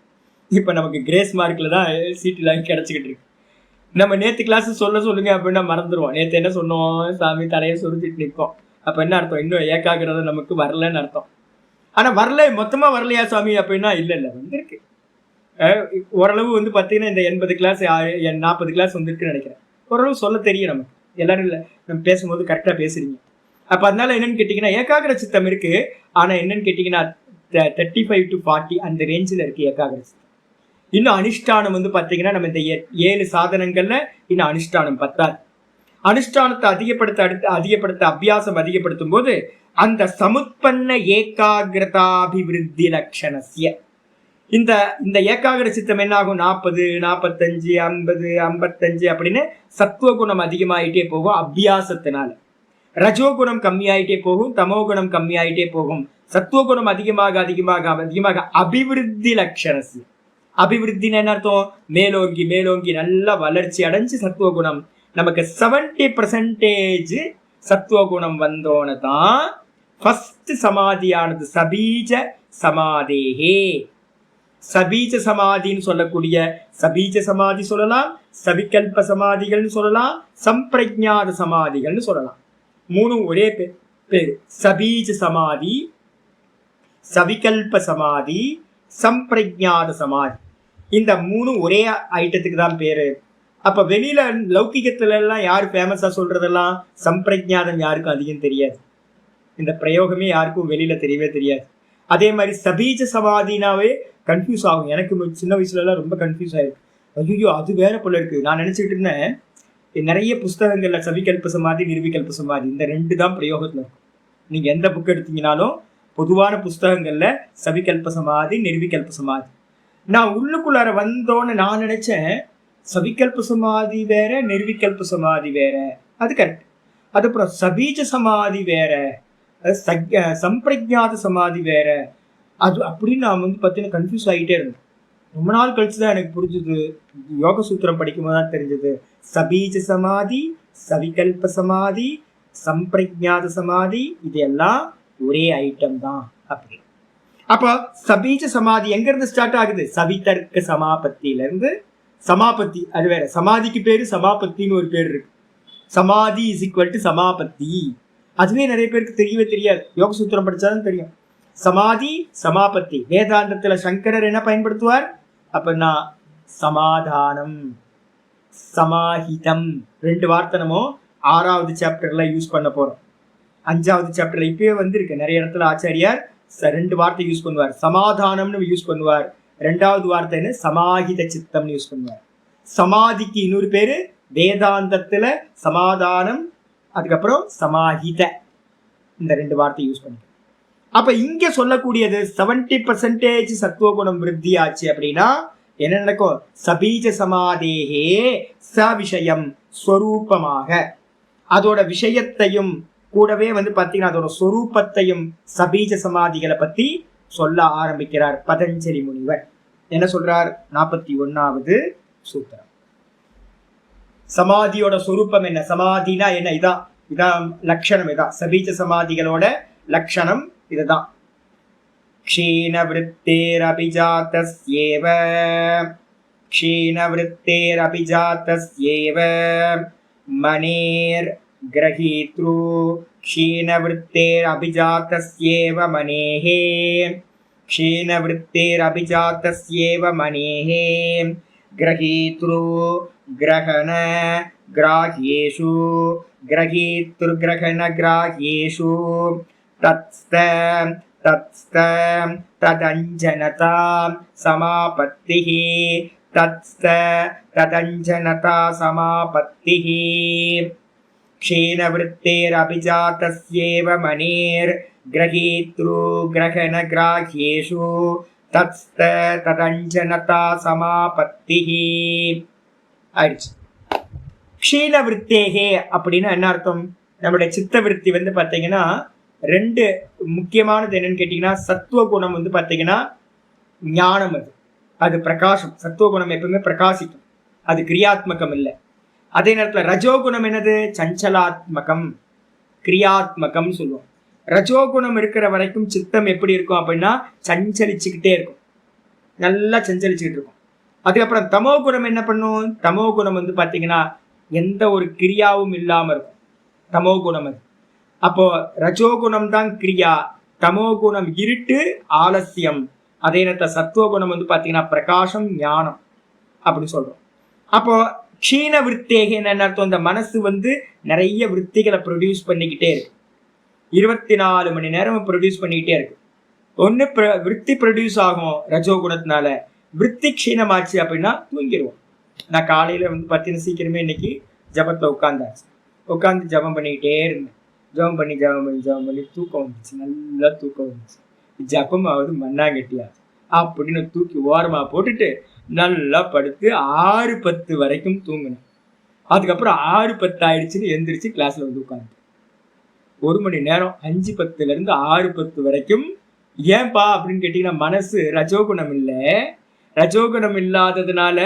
இப்ப நமக்கு கிரேஸ் மார்க்ல தான் சீட்டுலாம் கிடைச்சிக்கிட்டு இருக்கு. நம்ம நேத்து கிளாஸ் சொல்லுங்க அப்படின்னா மறந்துடுவோம். நேத்து என்ன சொன்னோம்? சாமி தலையை சொரிஞ்சிட்டு நிற்போம். அப்ப என்ன அர்த்தம்? இன்னும் ஏகாகிரதம் நமக்கு வரலன்னு அர்த்தம். ஆனா வரல, மொத்தமா வரலையா சாமி அப்படின்னா இல்ல வந்திருக்கு. ஓரளவு வந்து பாத்தீங்கன்னா இந்த 80 கிளாஸ் 40 கிளாஸ் வந்திருக்குன்னு நினைக்கிறேன். ஓரளவு சொல்ல தெரியும் நமக்கு. எல்லாரும் இல்லை, நம்ம பேசும்போது கரெக்டா பேசுறீங்க. அப்ப அதனால என்னன்னு கேட்டீங்கன்னா ஏகாகிர சித்தம் இருக்கு. ஆனா என்னன்னு கேட்டீங்கன்னா 35 to 40 அந்த ரேஞ்சில் இருக்கு ஏகாகிர சித்தம். இன்னும் அனுஷ்டானம் வந்து பாத்தீங்கன்னா நம்ம இந்த 7 சாதனங்கள்ல இன்னும் அனுஷ்டானம் பத்தாது. அனுஷ்டானத்தை அதிகப்படுத்த அபியாசம் அதிகப்படுத்தும் போது அந்த சமுத்பன்ன ஏகாகிரதாபிவிருத்தி லட்சணஸ்ய, இந்த இந்த ஏகாகிர சித்தம் என்ன ஆகும்? 40, 45, 50, 55 அப்படின்னு சத்துவகுணம் அதிகமாயிட்டே போகும் அபியாசத்தினால. ரஜோகுணம் கம்மியாயிட்டே போகும், தமோகுணம் கம்மியாயிட்டே போகும். சத்துவகுணம் அதிகமாக அதிகமாக அதிகமாக அபிவிருத்தி லட்சணம். அபிவிருத்தின்னு என்ன அர்த்தம்? மேலோங்கி மேலோங்கி நல்லா வளர்ச்சி அடைஞ்சு சத்துவகுணம் நமக்கு 70% சத்துவகுணம் வந்தோன்னு தான் ஃபர்ஸ்ட் சமாதியானது சபீஜ சமாதேகே. சபீஜ சமாதின்னு சொல்லக்கூடிய சபீஜ சமாதி சொல்லலாம், சவிகல்ப சமாதிகள்னு சொல்லலாம், சம்பிரஜாத சமாதிகள்னு சொல்லலாம். மூணும் ஒரே பேரு. சபீஜ சமாதி, சவிகல்ப சமாதி, சம்பிரஜாத சமாதி. இந்த மூணும் ஒரே ஐட்டத்துக்கு தான் பேரு. அப்ப வெளியில லௌகிகத்துல எல்லாம் யாரு ஃபேமஸா சொல்றதெல்லாம் சம்பிரஜாதம் யாருக்கும் அதிகம் தெரியாது. இந்த பிரயோகமே யாருக்கும் வெளியில தெரியவே தெரியாது. அதே மாதிரி சபீஜ சமாதினாவே கன்ஃபியூஸ் ஆகும். எனக்கு சின்ன வயசுல எல்லாம் ரொம்ப கன்ஃபியூஸ் ஆயிருக்கு. ஐயோ அது வேற போல இருக்கு. நான் நினைச்சிட்டு இருந்தேன் நிறைய புஸ்தகங்கள்ல சவிகல்ப சமாதி, நிர்விகல்ப சமாதி இந்த 2 தான் பிரயோகத்துல இருக்கும். நீங்க எந்த புக் எடுத்தீங்கனாலும் பொதுவான புஸ்தகங்கள்ல சவிகல்ப சமாதி, நிர்விகல்ப சமாதி. நான் உள்ளுக்குள்ளார வந்தோன்னு நான் நினைச்சேன் சவிகல்ப சமாதி வேற, நிர்விகல்ப சமாதி வேற. அது கரெக்ட். அதுக்கப்புறம் சபீஜ சமாதி வேற, சம்பிரஜாத சமாதி வேற. அது அப்படின்னு நான் பார்த்தீங்கன்னா கன்ஃபியூஸ் ஆகிட்டே இருந்தேன். ரொம்ப நாள் கழிச்சு தான் எனக்கு புரிஞ்சுது. யோக சூத்திரம் படிக்கும் போது தான் தெரிஞ்சது. சபீஜ சமாதி, சவிகல்ப சமாதி, சம்பிரஜாத சமாதி இதெல்லாம் ஒரே ஐட்டம் தான் அப்படி. அப்போ சபீஜ சமாதி எங்க இருந்து ஸ்டார்ட் ஆகுது? சவிதர்க்க சமாபத்தியில இருந்து. சமாபத்தி அது வேற. சமாதிக்கு பேரு சமாபத்தின்னு ஒரு பேர் இருக்கு. சமாதி இஸ் ஈக்குவல் டு சமாபத்தி. அதுவே நிறைய பேருக்கு தெரியவே தெரியாது. யோக சூத்திரம் படிச்சாதான் தெரியும். சமாதி சமாபத்தி. வேதாந்தத்துல சங்கரர் என்ன பயன்படுத்துவார் அப்படின்னா சமாதானம், சமாஹிதம் 2 வார்த்தை நம்ம 6வது சாப்டர்ல யூஸ் பண்ண போறோம். 5வது சாப்டர்ல இப்பயே வந்திருக்கு. நிறைய இடத்துல ஆச்சாரியார் 2 வார்த்தை யூஸ் பண்ணுவார். சமாதானம்னு யூஸ் பண்ணுவார். 2வது வார்த்தைன்னு சமாஹித சித்தம்னு யூஸ் பண்ணுவார். சமாதிக்கு இன்னொரு பேரு வேதாந்தத்துல சமாதானம், அதுக்கப்புறம் சமாஹித. இந்த 2 வார்த்தை யூஸ் பண்ணி அப்ப இங்க சொல்லக்கூடியது 70% சத்துவகுணம் விருத்தி ஆச்சு அப்படின்னா என்ன நடக்கும்? சபீஜ சமாதேகே சவிஷயம் ஸ்வரூபமாக அதோட விஷயத்தையும் கூடவே பாத்தீங்கன்னா அதோட ஸ்வரூபத்தையும் சபீஜ சமாதிகளை பத்தி சொல்ல ஆரம்பிக்கிறார் பதஞ்சலி முனிவர். என்ன சொல்றார்? 41வது சூத்திரம். சமாதியோட ஸ்வரூபம் என்ன? சமாதினா என்ன? இதான் லட்சணம். இதான் சபீஜ சமாதிகளோட லட்சணம். இதுதான் க்ஷீணவృత్తேரபிஜாதஸ்யேவ க்ஷீணவృత్తேரபிஜாதஸ்யேவ மனேர் கிரஹீத்ரு க்ஷீணவృత్తேரபிஜாதஸ்யேவ மனேஹே க்ஷீணவృత్తேரபிஜாதஸ்யேவ மனேஹே கிரஹீத்ரு கிரஹண கிராஹ்யேஷு கிரஹீத்ரு கிரஹண கிராஹ்யேஷு ததஞ்சனதா சமாபத்திஹ ததஞ்சனதா சமாபத்திஹ க்ஷீணவృత్తேரபிஜாதஸ்யேவ மனேர் கிரஹீத்ரு கிரஹண கிராஹ்யேஷு ததஞ்சனதா சமாபத்திஹ. ஆயிடுச்சு. க்ஷீணவృత్తேகே அப்படின்னு என்ன அர்த்தம்? நம்முடைய சித்தவிருத்தி பார்த்தீங்கன்னா 2 முக்கியமானது என்னன்னு கேட்டீங்கன்னா சத்துவகுணம் பார்த்தீங்கன்னா ஞானம். அது பிரகாசம். சத்துவகுணம் எப்பவுமே பிரகாசிக்கும். அது கிரியாத்மகம் இல்லை. அதே நேரத்தில் ரஜோகுணம் என்னது? சஞ்சலாத்மகம், கிரியாத்மகம் சொல்லுவோம். ரஜோகுணம் இருக்கிற வரைக்கும் சித்தம் எப்படி இருக்கும் அப்படின்னா சஞ்சலிச்சுக்கிட்டே இருக்கும், நல்லா சஞ்சலிச்சுக்கிட்டு இருக்கும். அதுக்கப்புறம் தமோ குணம் என்ன பண்ணும்? தமோ குணம் பார்த்தீங்கன்னா எந்த ஒரு கிரியாவும் இல்லாம இருக்கும் தமோ குணம். அது அப்போ ரஜோகுணம் தான் கிரியா, தமோ குணம் இருட்டு ஆலசியம். அதே நேரத்தில் சத்துவகுணம் பார்த்தீங்கன்னா பிரகாசம் ஞானம் அப்படி சொல்றோம். அப்போ க்ஷீண விருத்தேக என்ன அர்த்தம்? இந்த மனசு நிறைய விற்த்திகளை ப்ரொடியூஸ் பண்ணிக்கிட்டே இருக்கு. 24 மணி நேரம் ப்ரொடியூஸ் பண்ணிக்கிட்டே இருக்கு. ஒன்று விற்பி ப்ரொடியூஸ் ஆகும் ரஜோகுணத்தினால. விற்பி க்ஷீணமாச்சு அப்படின்னா தூங்கிடுவோம். நான் காலையில் பார்த்தீங்கன்னா சீக்கிரமே இன்னைக்கு ஜபத்தில் உட்காந்து ஜபம் பண்ணிக்கிட்டே இருந்தேன். ஜபம் பண்ணி தூக்கம் வந்துச்சு, நல்லா தூக்கம் வந்துச்சு. ஜபம் ஆகுது மண்ணாங்கட்டியா. அப்படின்னு தூக்கி ஓரமா போட்டுட்டு நல்லா படுத்து 6:10 வரைக்கும் தூங்கினேன். அதுக்கப்புறம் 6:10 ஆயிடுச்சுன்னு எந்திரிச்சு கிளாஸ்ல வந்து உட்காந்து 1 மணி நேரம் 5:10 6:10 வரைக்கும். ஏன்பா அப்படின்னு கேட்டீங்கன்னா, மனசு ரஜோகுணம் இல்லை, ரஜோகுணம் இல்லாததுனால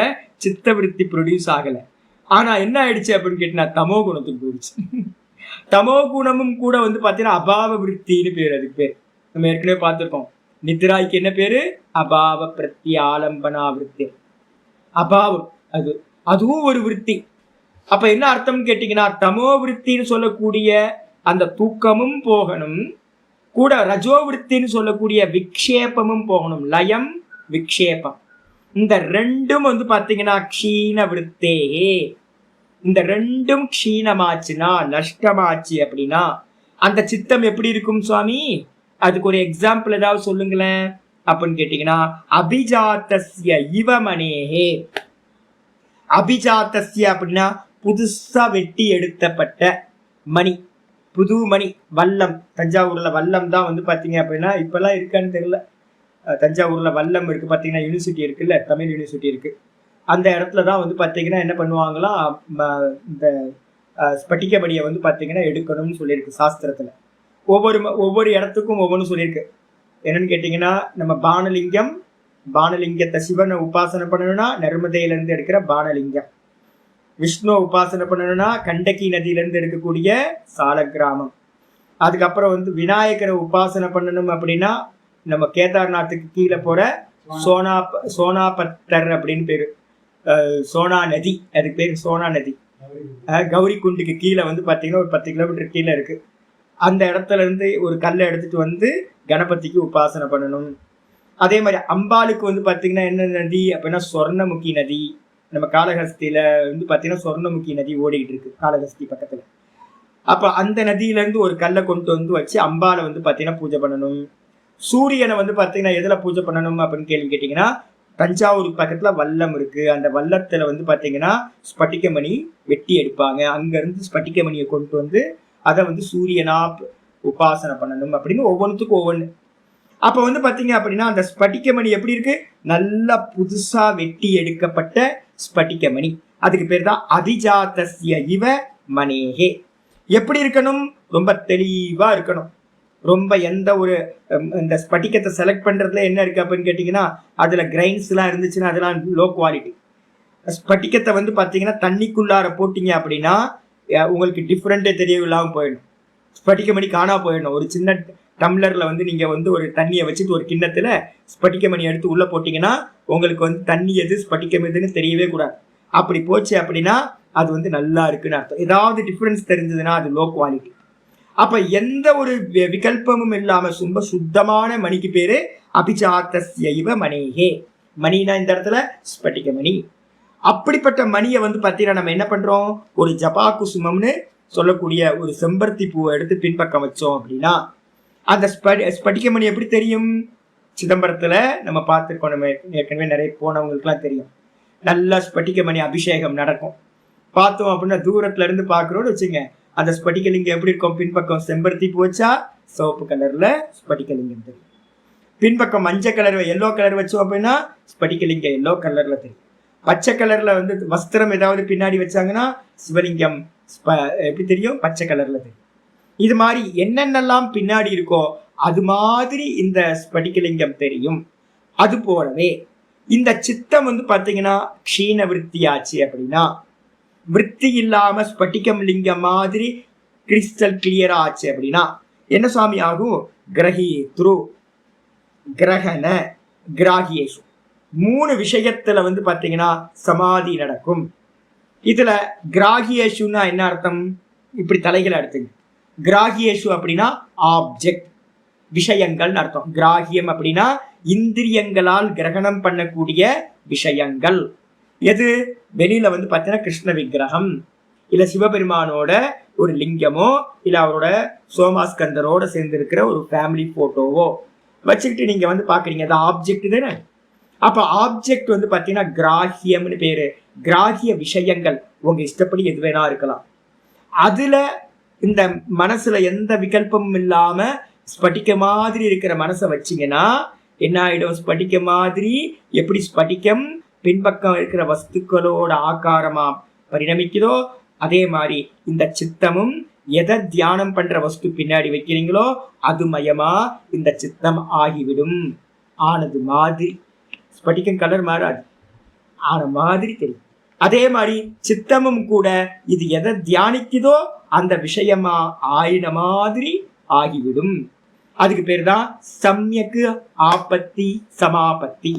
சித்தவருத்தி ப்ரொடியூஸ் ஆகல. ஆனா என்ன ஆயிடுச்சு அப்படின்னு கேட்டீங்கன்னா, தமோ குணத்துக்கு போயிடுச்சு. தமோ குணமும் கூட வந்து பாத்தீங்கன்னா அபாவ விருத்தின்னு பேர். அதுக்கு பேர் நம்ம ஏற்கனவே பார்த்திருக்கோம். நித்ராய்க்கு என்ன பேரு? அபாவ பிரத்தி ஆலம்பனா விருத்தி. அபாவம் அதுவும் ஒரு விருத்தி. அப்ப என்ன அர்த்தம்னு கேட்டீங்கன்னா, தமோ விருத்தின்னு சொல்லக்கூடிய அந்த தூக்கமும் போகணும், கூட ரஜோ விருத்தின்னு சொல்லக்கூடிய விக்ஷேபமும் போகணும். லயம் விக்ஷேபம், இந்த ரெண்டும் வந்து பாத்தீங்கன்னா க்ஷீண விருத்தே. இந்த ரெண்டும் க்ஷீணமாச்சுன்னா, நஷ்டமாச்சு அப்படின்னா அந்த சித்தம் எப்படி இருக்கும் சுவாமி? அதுக்கு ஒரு எக்ஸாம்பிள் ஏதாவது சொல்லுங்களேன் அப்படின்னு கேட்டீங்கன்னா, அபிஜாத்தஸ்ய இவமனேஹே. அபிஜாத்தஸ்ய அப்படின்னா புதுசா வெட்டி எடுத்தப்பட்ட மணி, புது மணி, வல்லம். தஞ்சாவூர்ல வல்லம் தான் வந்து பாத்தீங்க அப்படின்னா, இப்பெல்லாம் இருக்கான்னு தெரியல, தஞ்சாவூர்ல வல்லம் இருக்கு பாத்தீங்கன்னா, யூனிவர்சிட்டி இருக்குல்ல, தமிழ் யூனிவர்சிட்டி இருக்கு. அந்த இடத்துல தான் வந்து பாத்தீங்கன்னா என்ன பண்ணுவாங்களாம், இந்த ஸ்பட்டிக மணியை வந்து பாத்தீங்கன்னா எடுக்கணும்னு சொல்லியிருக்கு சாஸ்திரத்துல. ஒவ்வொரு இடத்துக்கும் ஒவ்வொன்றும் சொல்லியிருக்கு. என்னன்னு கேட்டீங்கன்னா, நம்ம பானலிங்கத்தை சிவனை உபாசனை பண்ணணும்னா நர்மதையில இருந்து எடுக்கிற பானலிங்கம், விஷ்ணு உபாசனை பண்ணணும்னா கண்டகி நதியில இருந்து எடுக்கக்கூடிய சால கிராமம். அதுக்கப்புறம் வந்து விநாயகரை உபாசனை பண்ணணும் அப்படின்னா நம்ம கேதார்நாத்துக்கு கீழே போற சோனாபத்தர் அப்படின்னு பேரு, சோனா நதி, அதுக்கு பேர் சோனா நதி. கௌரி குண்டுக்கு கீழே வந்து பாத்தீங்கன்னா ஒரு 10 கிலோமீட்டர் கீழே இருக்கு. அந்த இடத்துல இருந்து ஒரு கல்லை எடுத்துட்டு வந்து கணபதிக்கு உபாசனை பண்ணணும். அதே மாதிரி அம்பாளுக்கு வந்து பாத்தீங்கன்னா என்ன நதி அப்படின்னா சொர்ணமுகி நதி. நம்ம காளஹஸ்தியில வந்து பாத்தீங்கன்னா சொர்ணமுகி நதி ஓடிக்கிட்டு இருக்கு காளஹஸ்தி பக்கத்துல. அப்ப அந்த நதியில இருந்து ஒரு கல்லை கொண்டு வந்து வச்சு அம்பாளை வந்து பாத்தீங்கன்னா பூஜை பண்ணணும். சூரியனை வந்து பாத்தீங்கன்னா எதுல பூஜை பண்ணணும் அப்படின்னு கேள்வி கேட்டீங்கன்னா, தஞ்சாவூர் பக்கத்துல வல்லம் இருக்கு, அந்த வல்லத்துல வந்து பாத்தீங்கன்னா ஸ்பட்டிகமணி வெட்டி எடுப்பாங்க. அங்க இருந்து ஸ்பட்டிகமணியை கொண்டு வந்து அதை வந்து சூரியனா உபாசனை பண்ணணும் அப்படின்னு ஒவ்வொன்றுத்துக்கும் ஒவ்வொன்று. அப்ப வந்து பாத்தீங்க அப்படின்னா அந்த ஸ்பட்டிகமணி எப்படி இருக்கு? நல்லா புதுசா வெட்டி எடுக்கப்பட்ட ஸ்பட்டிகமணி. அதுக்கு பேர் தான் அபிஜாத்தஸ்ய இவ மனேஹே. எப்படி இருக்கணும்? ரொம்ப தெளிவா இருக்கணும். ரொம்ப எந்த ஒரு இந்த ஸ்பட்டிகத்தை செலக்ட் பண்றதுல என்ன இருக்கு அப்படின்னு கேட்டீங்கன்னா, அதுல கிரைன்ஸ் எல்லாம் இருந்துச்சுன்னா அதெல்லாம் லோ குவாலிட்டி. ஸ்பட்டிகத்தை வந்து பாத்தீங்கன்னா தண்ணிக்குள்ளார போட்டீங்க அப்படின்னா உங்களுக்கு டிஃப்ரெண்டே தெரியவில்லாம போயிடும். ஸ்பட்டிகமணி காணா போயிடணும். ஒரு சின்ன டம்ளர்ல வந்து நீங்க வந்து ஒரு தண்ணியை வச்சுட்டு ஒரு கிண்ணத்துல ஸ்பட்டிகமணி எடுத்து உள்ள போட்டீங்கன்னா உங்களுக்கு வந்து தண்ணி எது ஸ்பட்டிகம் எதுன்னு தெரியவே கூடாது. அப்படி போச்சு அப்படின்னா அது வந்து நல்லா இருக்குன்னு அர்த்தம். ஏதாவது டிஃபரன்ஸ் தெரிஞ்சதுன்னா அது லோ குவாலிட்டி. அப்ப எந்த ஒரு விகல்பமும் இல்லாம ரொம்ப சுத்தமான மணிக்கு பேரு அபிஜாத்தஸ்ய இவ மனேஹே. மணினா இந்த இடத்துல ஸ்பட்டிக மணி. அப்படிப்பட்ட மணியை வந்து பாத்தீங்கன்னா நம்ம என்ன பண்றோம், ஒரு ஜபா குசுமம்னு சொல்லக்கூடிய ஒரு செம்பருத்தி பூவை எடுத்து பின்பக்கம் வச்சோம் அப்படின்னா அந்த ஸ்பட்டிக மணி எப்படி தெரியும்? சிதம்பரத்துல நம்ம பார்த்துருக்கோம், நம்ம ஏற்கனவே நிறைய போனவங்களுக்குலாம் தெரியும். நல்லா ஸ்பட்டிக மணி அபிஷேகம் நடக்கும். பார்த்தோம் அப்படின்னா தூரத்துல இருந்து பாக்குறோம்னு வச்சுங்க, அந்த ஸ்பட்டிகலிங்கம் எப்படி இருக்கும்? பின்பக்கம் செம்பருத்தி பூ வச்சா சிவப்பு கலர்ல ஸ்பட்டிகலிங்கம் தெரியும். பின்பக்கம் மஞ்சள் கலர் எல்லோ கலர் வச்சோம் அப்படின்னா ஸ்பட்டிகலிங்கம் எல்லோ கலர்ல தெரியும். பச்சை கலர்ல வந்து வஸ்திரம் ஏதாவது பின்னாடி வச்சாங்கன்னா சிவலிங்கம் எப்படி தெரியும்? பச்சை கலர்ல தெரியும். இது மாதிரி என்னென்னலாம் பின்னாடி இருக்கோ அது மாதிரி இந்த ஸ்பட்டிகலிங்கம் தெரியும். அது போலவே இந்த சித்தம் வந்து பாத்தீங்கன்னா க்ஷீண விருத்தி ஆச்சு அப்படின்னா, விருத்தி இல்லாம ஸ்பட்டிகம் லிங்கம் மாதிரி கிறிஸ்டல் கிளியரா ஆச்சு அப்படின்னா என்ன சுவாமி ஆகும்? கிரகீத்ரு, கிரகண, கிராகியேஷு 3 விஷயத்துல வந்து பாத்தீங்கன்னா சமாதி நடக்கும். இதுல கிராகியேஷுன்னா என்ன அர்த்தம்? இப்படி தலைகளை எடுத்துங்க. கிராகியேஷு அப்படின்னா ஆப்ஜெக்ட், விஷயங்கள் அர்த்தம். கிராகியம் அப்படின்னா இந்திரியங்களால் கிரகணம் பண்ணக்கூடிய விஷயங்கள். எது? வெளியில வந்து பாத்தீங்கன்னா கிருஷ்ண விக்கிரகம், இல்ல சிவபெருமானோட ஒரு லிங்கமோ, இல்ல அவரோட சோமாஸ்கந்தரோட சேர்ந்து இருக்கிற ஒரு ஃபேமிலி போட்டோவோ வச்சுக்கிட்டு நீங்க வந்து பாக்குறீங்க, அது ஆப்ஜெக்ட் தானே. அப்ப ஆப்ஜெக்ட் வந்து பாத்தீங்கன்னா கிராகியம்னு பேரு. கிராகிய விஷயங்கள் உங்க இஷ்டப்படி எது வேணா இருக்கலாம். அதுல இந்த மனசுல எந்த விகல்பமும் இல்லாம ஸ்பட்டிக மாதிரி இருக்கிற மனசை வச்சீங்கன்னா என்ன ஆயிடும்? ஸ்படிகம் மாதிரி. எப்படி ஸ்படிகம் பின்பக்கம் இருக்கிற வஸ்துக்களோட ஆகாரமா பரிணமிக்குதோ அதே மாதிரி இந்த சித்தமும் எதை தியானம் பண்ற வஸ்து பின்னாடி வைக்கிறீங்களோ அது மயமா இந்த சித்தம் ஆகிவிடும். ஆனது மாதிரி ஸ்படிகம் கலர் மாறாது, ஆன மாதிரி தெரியும். அதே மாதிரி சித்தமும் கூட இது எதை தியானிக்குதோ அந்த விஷயமா ஆயின மாதிரி ஆகிவிடும். அதுக்கு பேர் தான் சம்யக்கு ஆபத்தி சமாபத்தி.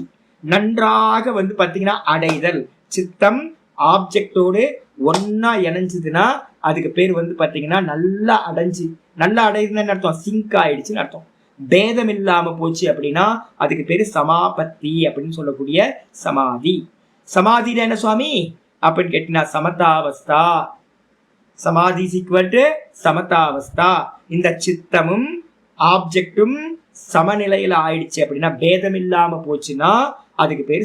நன்றாக பாத்தீங்கன்னா அடைதல். சித்தம் ஆப்ஜெக்டோடு ஒன்னா இணைஞ்சதுன்னா அதுக்கு பேர் பாத்தீங்கன்னா நல்லா அடைஞ்சு, நல்லா அடையுதுன்னு அர்த்தம், சிங்க் ஆயிடுச்சுன்னு அர்த்தம். பேதம் இல்லாம போச்சு அப்படின்னா அதுக்கு பேரு சமாபத்தி அப்படின்னு சொல்லக்கூடிய சமாதி. சமாதியில என்ன சுவாமி அப்படின்னு கேட்டீங்கன்னா சமதாவஸ்தா. சமாதி ஈக்குவல் டு சமதாவஸ்தா. இந்த சித்தமும் ஆப்ஜெக்டும் சமநிலையில ஆயிடுச்சு அப்படின்னா பேதம் இல்லாம போச்சுன்னா அதுக்கு பேரு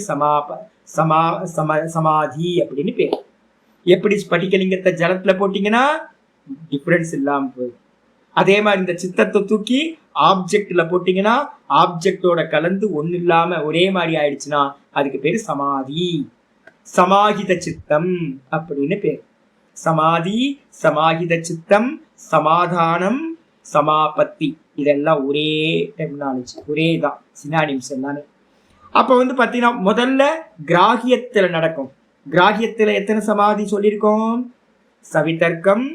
சமாதி அப்படின்னு பேரு. எப்படி ஸ்படிகலிங்கத்தை ஜலத்துல போட்டீங்கன்னா டிஃபரன்ஸ் இல்லாம போயிடும். அதே மாதிரி இந்த சித்தத்தை தூக்கி ஆப்ஜெக்ட்ல போட்டீங்கன்னா ஆப்ஜெக்டோட கலந்து ஒண்ணு இல்லாம ஒரே மாதிரி ஆயிடுச்சுன்னா அதுக்கு பேரு சமாதி. சமாஹித சித்தம் அப்படின்னு பேர். சமாதி, சமாஹித சித்தம், சமாதானம், சமாபத்தி இதெல்லாம் ஒரே டெர்மினாலஜி, ஒரே தான் சினானிம்ஸ் எல்லாமே. அப்ப பாத்தீங்கன்னா முதல்ல கிராகியத்துல நடக்கும். கிராகியத்துல எத்தனை சமாதி சொல்லியிருக்கோம்? சவிதர்க்கம்,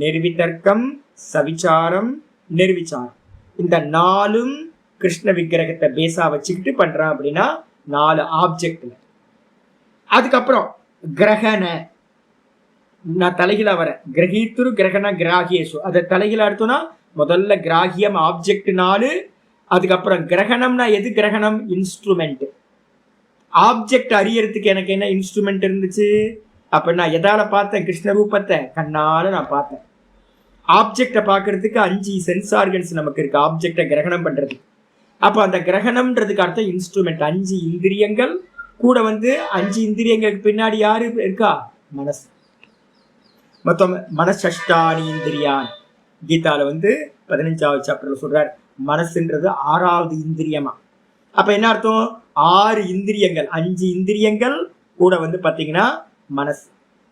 நிர்விதர்க்கம், சவிச்சாரம், நிர்விச்சாரம். இந்த 4ம் கிருஷ்ண விக்கிரகத்தை பேஸா வச்சுக்கிட்டு பண்றான் அப்படின்னா 4 ஆப்ஜெக்ட்ல. அதுக்கப்புறம் கிரகண, நான் தலைகீழ வரேன். கிரகித்துரு கிரகண கிராகியேசு, அதை தலைகீழ எடுத்தோம்னா முதல்ல கிராகியம் ஆப்ஜெக்ட் 4. அதுக்கப்புறம் கிரகணம்னா எது? கிரகணம் இன்ஸ்ட்ருமெண்ட். ஆப்ஜெக்ட் அறியறதுக்கு எனக்கு என்ன இன்ஸ்ட்ருமெண்ட் இருந்துச்சு? அப்ப நான் எதால பார்த்தேன்? கிருஷ்ண ரூபத்தை கண்ணால நான் பார்த்தேன். ஆப்ஜெக்டை பார்க்கறதுக்கு 5 சென்ஸ் ஆர்கன்ஸ் நமக்கு இருக்கு ஆப்ஜெக்டை கிரகணம் பண்றதுக்கு. அப்போ அந்த கிரகணம்ன்றதுக்கு அர்த்தம் இன்ஸ்ட்ருமெண்ட். 5 இந்திரியங்கள் கூட 5 இந்திரியங்களுக்கு பின்னாடி யாரு இருக்கா? மனசு. மொத்தம் மனசஷ்டானி இந்திரியான். கீதால 15வது சாப்டர்ல சொல்றார் மனசுன்றது 6வது இந்திரியமா. அப்ப என்ன அர்த்தம்? 6 இந்திரியங்கள், 5 இந்திரியங்கள் கூட பாத்தீங்கன்னா மனசு.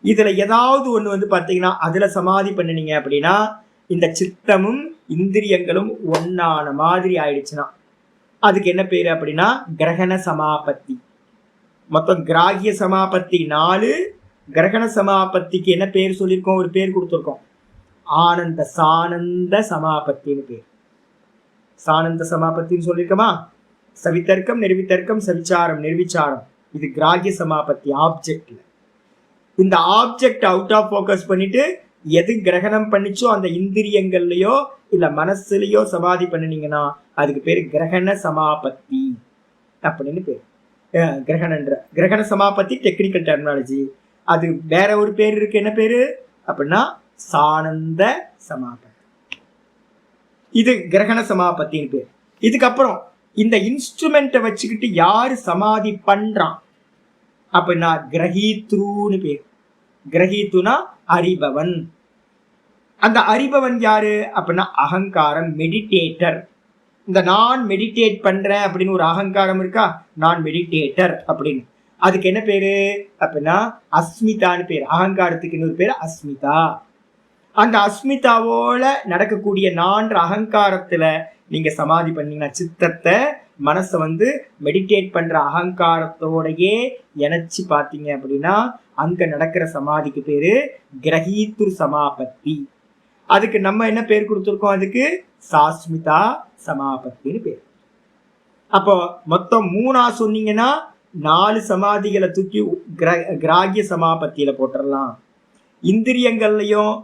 இதுல ஏதாவது ஒண்ணு பாத்தீங்கன்னா அதுல சமாதி பண்ணினீங்க அப்படின்னா இந்த சித்தமும் இந்திரியங்களும் ஒன்னான மாதிரி ஆயிடுச்சுன்னா அதுக்கு என்ன பேரு அப்படின்னா கிரகண சமாபத்தி. மொத்தம் கிராகிய சமாபத்தி 4, கிரகண சமாபத்திக்கு என்ன பேர் சொல்லியிருக்கோம்? ஒரு பேர் கொடுத்துருக்கோம், ஆனந்த சானந்த சமாபத்தின்னு பேர். சானந்த சமாபத்தின்னு சொல்லியிருக்கோமா? சவிதர்க்கம், நிர்விதர்க்கம், சவிச்சாரம், நிர்விச்சாரம். இது கிராகிய சமாபத்தி ஆப்ஜெக்ட்ல. இந்த ஆப்ஜெக்ட் அவுட் ஆஃப் ஃபோக்கஸ் பண்ணிட்டு எது கிரகணம் பண்ணிச்சோ அந்த இந்திரியங்கள்லயோ இல்ல மனசுலயோ சமாதி பண்ணினீங்கன்னா அதுக்கு பேரு கிரகண சமாபத்தி அப்படின்னு பேர். கிரகண சமாபத்தி டெக்னிக்கல் டெர்மினாலஜி. அது வேற ஒரு பேர் இருக்கு. என்ன பேரு அப்படின்னா சானந்த சமாபத்தி. இது கிரகண சமாபத்தின்னு பேர். இதுக்கப்புறம் இந்த இன்ஸ்ட்ருமெண்ட்டை வச்சுக்கிட்டு யாரு சமாதி பண்றான் அப்படின்னா கிரகீத்ருன்னு பேர். கிரகீத்துனா அறிபவன். அந்த அறிபவன் யாரு அப்படின்னா அகங்காரம், மெடிடேட்டர். இந்த நான் மெடிடேட் பண்றேன் அப்படின்னு ஒரு அகங்காரம் இருக்கா, நான் மெடிடேட்டர் அப்படின்னு. அதுக்கு என்ன பேரு அப்படின்னா அஸ்மிதான்னு பேர். அகங்காரத்துக்கு இன்னொரு பேரு அஸ்மிதா. அந்த அஸ்மிதாவோட நடக்கக்கூடிய நான்ற அகங்காரத்துல நீங்க சமாதி பண்ணீங்கன்னா சித்தத்தை மனசை மெடிடேட் பண்ற அகங்காரத்தோடையே இணைச்சு பார்த்தீங்க அப்படின்னா அங்க நடக்கிற சமாதிக்கு பேரு கிரகீத்துர் சமாபத்தி. அதுக்கு நம்ம என்ன பேர் கொடுத்துருக்கோம்? அதுக்கு சாஸ்மிதா சமாபத்தின்னு பேர். அப்போ மொத்தம் 3 சொன்னீங்கன்னா 4 சமாதிகளை தூக்கி கிராகிய சமாபத்தியில போட்டுடலாம். இந்திரியங்கள்லயும்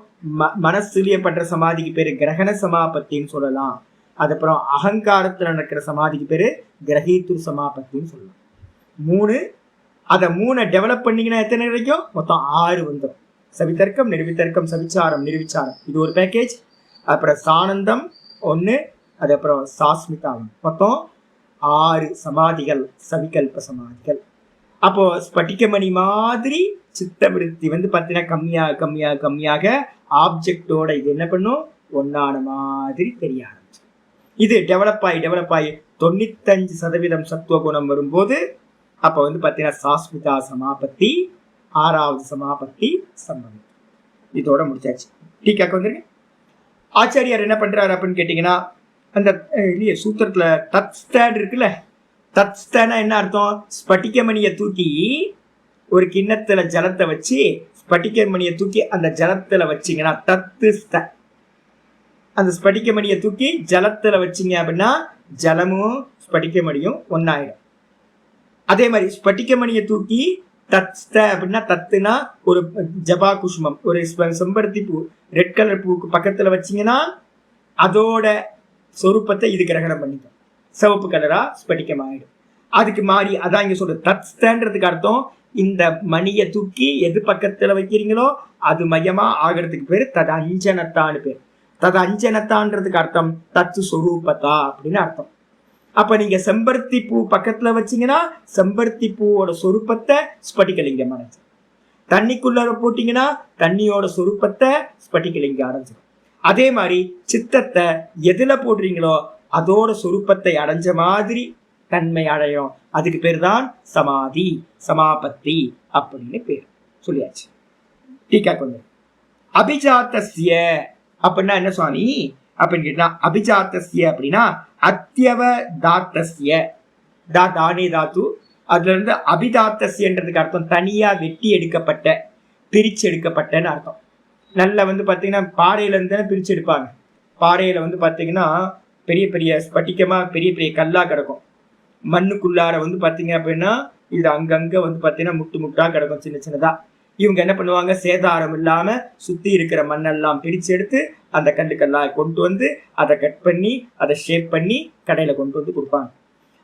மனசுலயே பண்ற சமாதிக்கு பேரு கிரகண சமாபத்தின்னு சொல்லலாம். அதுக்கப்புறம் அகங்காரத்துல நடக்கிற சமாதிக்கு பேரு கிரகீத்துர் சமாபத்தின்னு சொல்லலாம். 3. அதை 3 டெவலப் பண்ணீங்கன்னா எத்தனை கிடைக்கும்? மொத்தம் 6 வந்துடும். சவிதர்க்கம், நிர்விதர்க்கம், சவிச்சாரம், நிர்விச்சாரம், இது ஒரு பேக்கேஜ். அப்புறம் சானந்தம் 1, அதுக்கப்புறம் சாஸ்மிதா, மொத்தம் 6 சமாதிகள், சவிகல்ப சமாதிகள். அப்போ ஸ்பட்டிகமணி மாதிரி சித்த விருத்தி பார்த்தீங்கன்னா கம்மியாக ஆப்ஜெக்டோட இது என்ன பண்ணும்? ஒன்னான மாதிரி தெரிய ஆரம்பிச்சு. இது டெவலப் ஆகி 95% சத்துவ குணம் வரும்போது அப்ப வந்து பாத்தீங்கன்னா சாஸ்மிதா சமாபத்தி, 6வது சமாபத்தி சம்பந்தம். இதோட முடிச்சாச்சு. டீக்காக்கு வந்துருங்க. ஆச்சாரியார் என்ன பண்றாரு அப்படின்னு கேட்டீங்கன்னா, அந்த இல்லையே சூத்திரத்துல தத்ஸ்தேட் இருக்குல்ல, தத்ஸ்தேனா என்ன அர்த்தம்? ஸ்பட்டிகமணியை தூக்கி ஒரு கிண்ணத்துல ஜலத்தை வச்சு, ஸ்பட்டிகமணியை தூக்கி அந்த ஜலத்துல வச்சிங்கன்னா தத்துஸ்த, அந்த ஸ்பட்டிகமணியை தூக்கி ஜலத்துல வச்சிங்க அப்படின்னா ஜலமும் ஸ்பட்டிகமணியும் ஒன்னாயிடும். அதே மாதிரி ஸ்பட்டிகமணியை தூக்கி தத்ஸ்த அப்படின்னா, தத்துனா ஒரு ஜபா குசுமம், ஒரு செம்பருத்தி பூ, ரெட் கலர் பூவுக்கு பக்கத்துல வச்சிங்கன்னா அதோட சொரூபத்தை இது கிரகணம் பண்ணிக்கும், சிவப்பு கலரா ஸ்பட்டிகம் ஆயிடும். அதுக்கு மாறி அதான் இங்க சொல்றது தத்ஸ்தன்றதுக்கு அர்த்தம், இந்த மணியை தூக்கி எது பக்கத்துல வைக்கிறீங்களோ அது மையமா ஆகிறதுக்கு பேரு தது அஞ்சனத்தான்னு பேர். தது அஞ்சனத்தான்றதுக்கு அர்த்தம் தத்து சொரூபத்தா அப்படின்னு அர்த்தம். அப்ப நீங்க செம்பருத்தி பூ பக்கத்துல வச்சீங்கன்னா செம்பருத்தி பூவோட சொரூபத்தை ஸ்பட்டிகலிங்கம் அடைஞ்சிடும். தண்ணிக்குள்ள போட்டீங்கன்னா தண்ணியோட சொரூபத்தை ஸ்பட்டிகலிங்கம் அடைஞ்சிடும். அதே மாதிரி சித்தத்தை எதுல போடுறீங்களோ அதோட சொரூபத்தை அடைஞ்ச மாதிரி தன்மை அடையும். அதுக்கு பேர் தான் சமாதி, சமாபத்தி அப்படின்னு பேர் சொல்லியாச்சு. டீக்கா கொஞ்சம் அபிஜாத்தஸ்ய அப்படின்னா என்ன சுவாமி அப்படின்னு கேட்டா, அபிஜாத்தஸ்ய அப்படின்னா அத்தியவதாத்தஸ்ய, தானே தாத்து, அதுல இருந்து அபிதாத்தஸ்யன்றதுக்கு அர்த்தம் தனியா வெட்டி எடுக்கப்பட்ட, பிரிச்சு எடுக்கப்பட்டன்னு அர்த்தம். நல்ல வந்து பாத்தீங்கன்னா பாறையில இருந்து பிரிச்சு எடுப்பாங்க. பாறையில வந்து பாத்தீங்கன்னா பெரிய பெரிய ஸ்பட்டிகமா பெரிய பெரிய கல்லா கிடக்கும். மண்ணுக்குள்ளார வந்து பாத்தீங்க அப்படின்னா இது அங்கங்க வந்து பாத்தீங்கன்னா முட்டு முட்டா கிடக்கும், சின்ன சின்னதா. இவங்க என்ன பண்ணுவாங்க, சேதாரம் இல்லாம சுத்தி இருக்கிற மண்ணெல்லாம் பிரிச்சு எடுத்து அந்த கல்லுக்கெல்லாம் கொண்டு வந்து அதை கட் பண்ணி அதை ஷேப் பண்ணி கடையில கொண்டு வந்து கொடுப்பாங்க.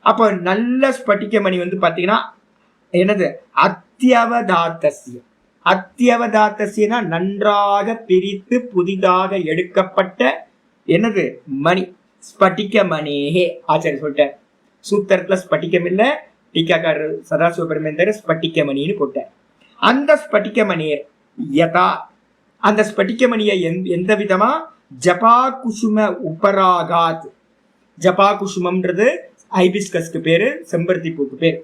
அப்போ நல்ல ஸ்பட்டிக மணி வந்து பாத்தீங்கன்னா என்னது, அத்தியவதாத்தஸ்ய. அத்தியவதாத்தஸ்யனா நன்றாக பிரித்து புதிதாக எடுக்கப்பட்ட என்னது மணி, ஸ்பட்டிக மணியே. ஆச்சாரிய சொல்லிட்டேன், சூத்திரத்துல ஸ்பட்டிகம் இல்ல, டீக்காக்காரர் சதாசிவ பெருமேந்தர் ஸ்பட்டிக மணின்னு போட்டார். அந்த ஸ்பட்டிக மணியை யதா, அந்த ஸ்பட்டிக மணியை எந்த விதமா, ஜபா குசும உபராகாத். ஜபா குசுமம்ன்றது ஹைபிஸ்கஸ்க்கு பேரு, செம்பருத்தி பூக்கு பேரு.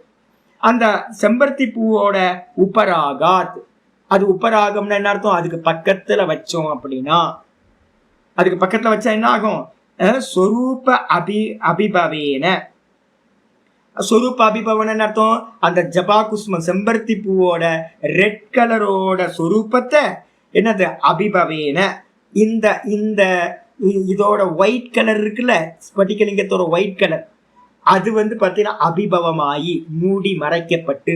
அந்த செம்பருத்தி பூவோட உபராகாத், அது உபராகம்னு என்ன அர்த்தம், அதுக்கு பக்கத்துல வச்சோம் அப்படின்னா, அதுக்கு பக்கத்துல வச்சா என்ன ஆகும், சொரூப அபிபவேன. சொரூப அபிபவன அர்த்தம், அந்த ஜபா குசுமம் செம்பருத்தி பூவோட ரெட் கலரோட சொரூபத்தை என்னது அபிபவேன, இந்த இந்த இதோட ஒயிட் கலர் இருக்குல்ல, ஸ்பட்டிகலிங்கத்தோட ஒயிட் கலர், அது வந்து பாத்தீங்கன்னா அபிபவமாயி மூடி மறைக்கப்பட்டு,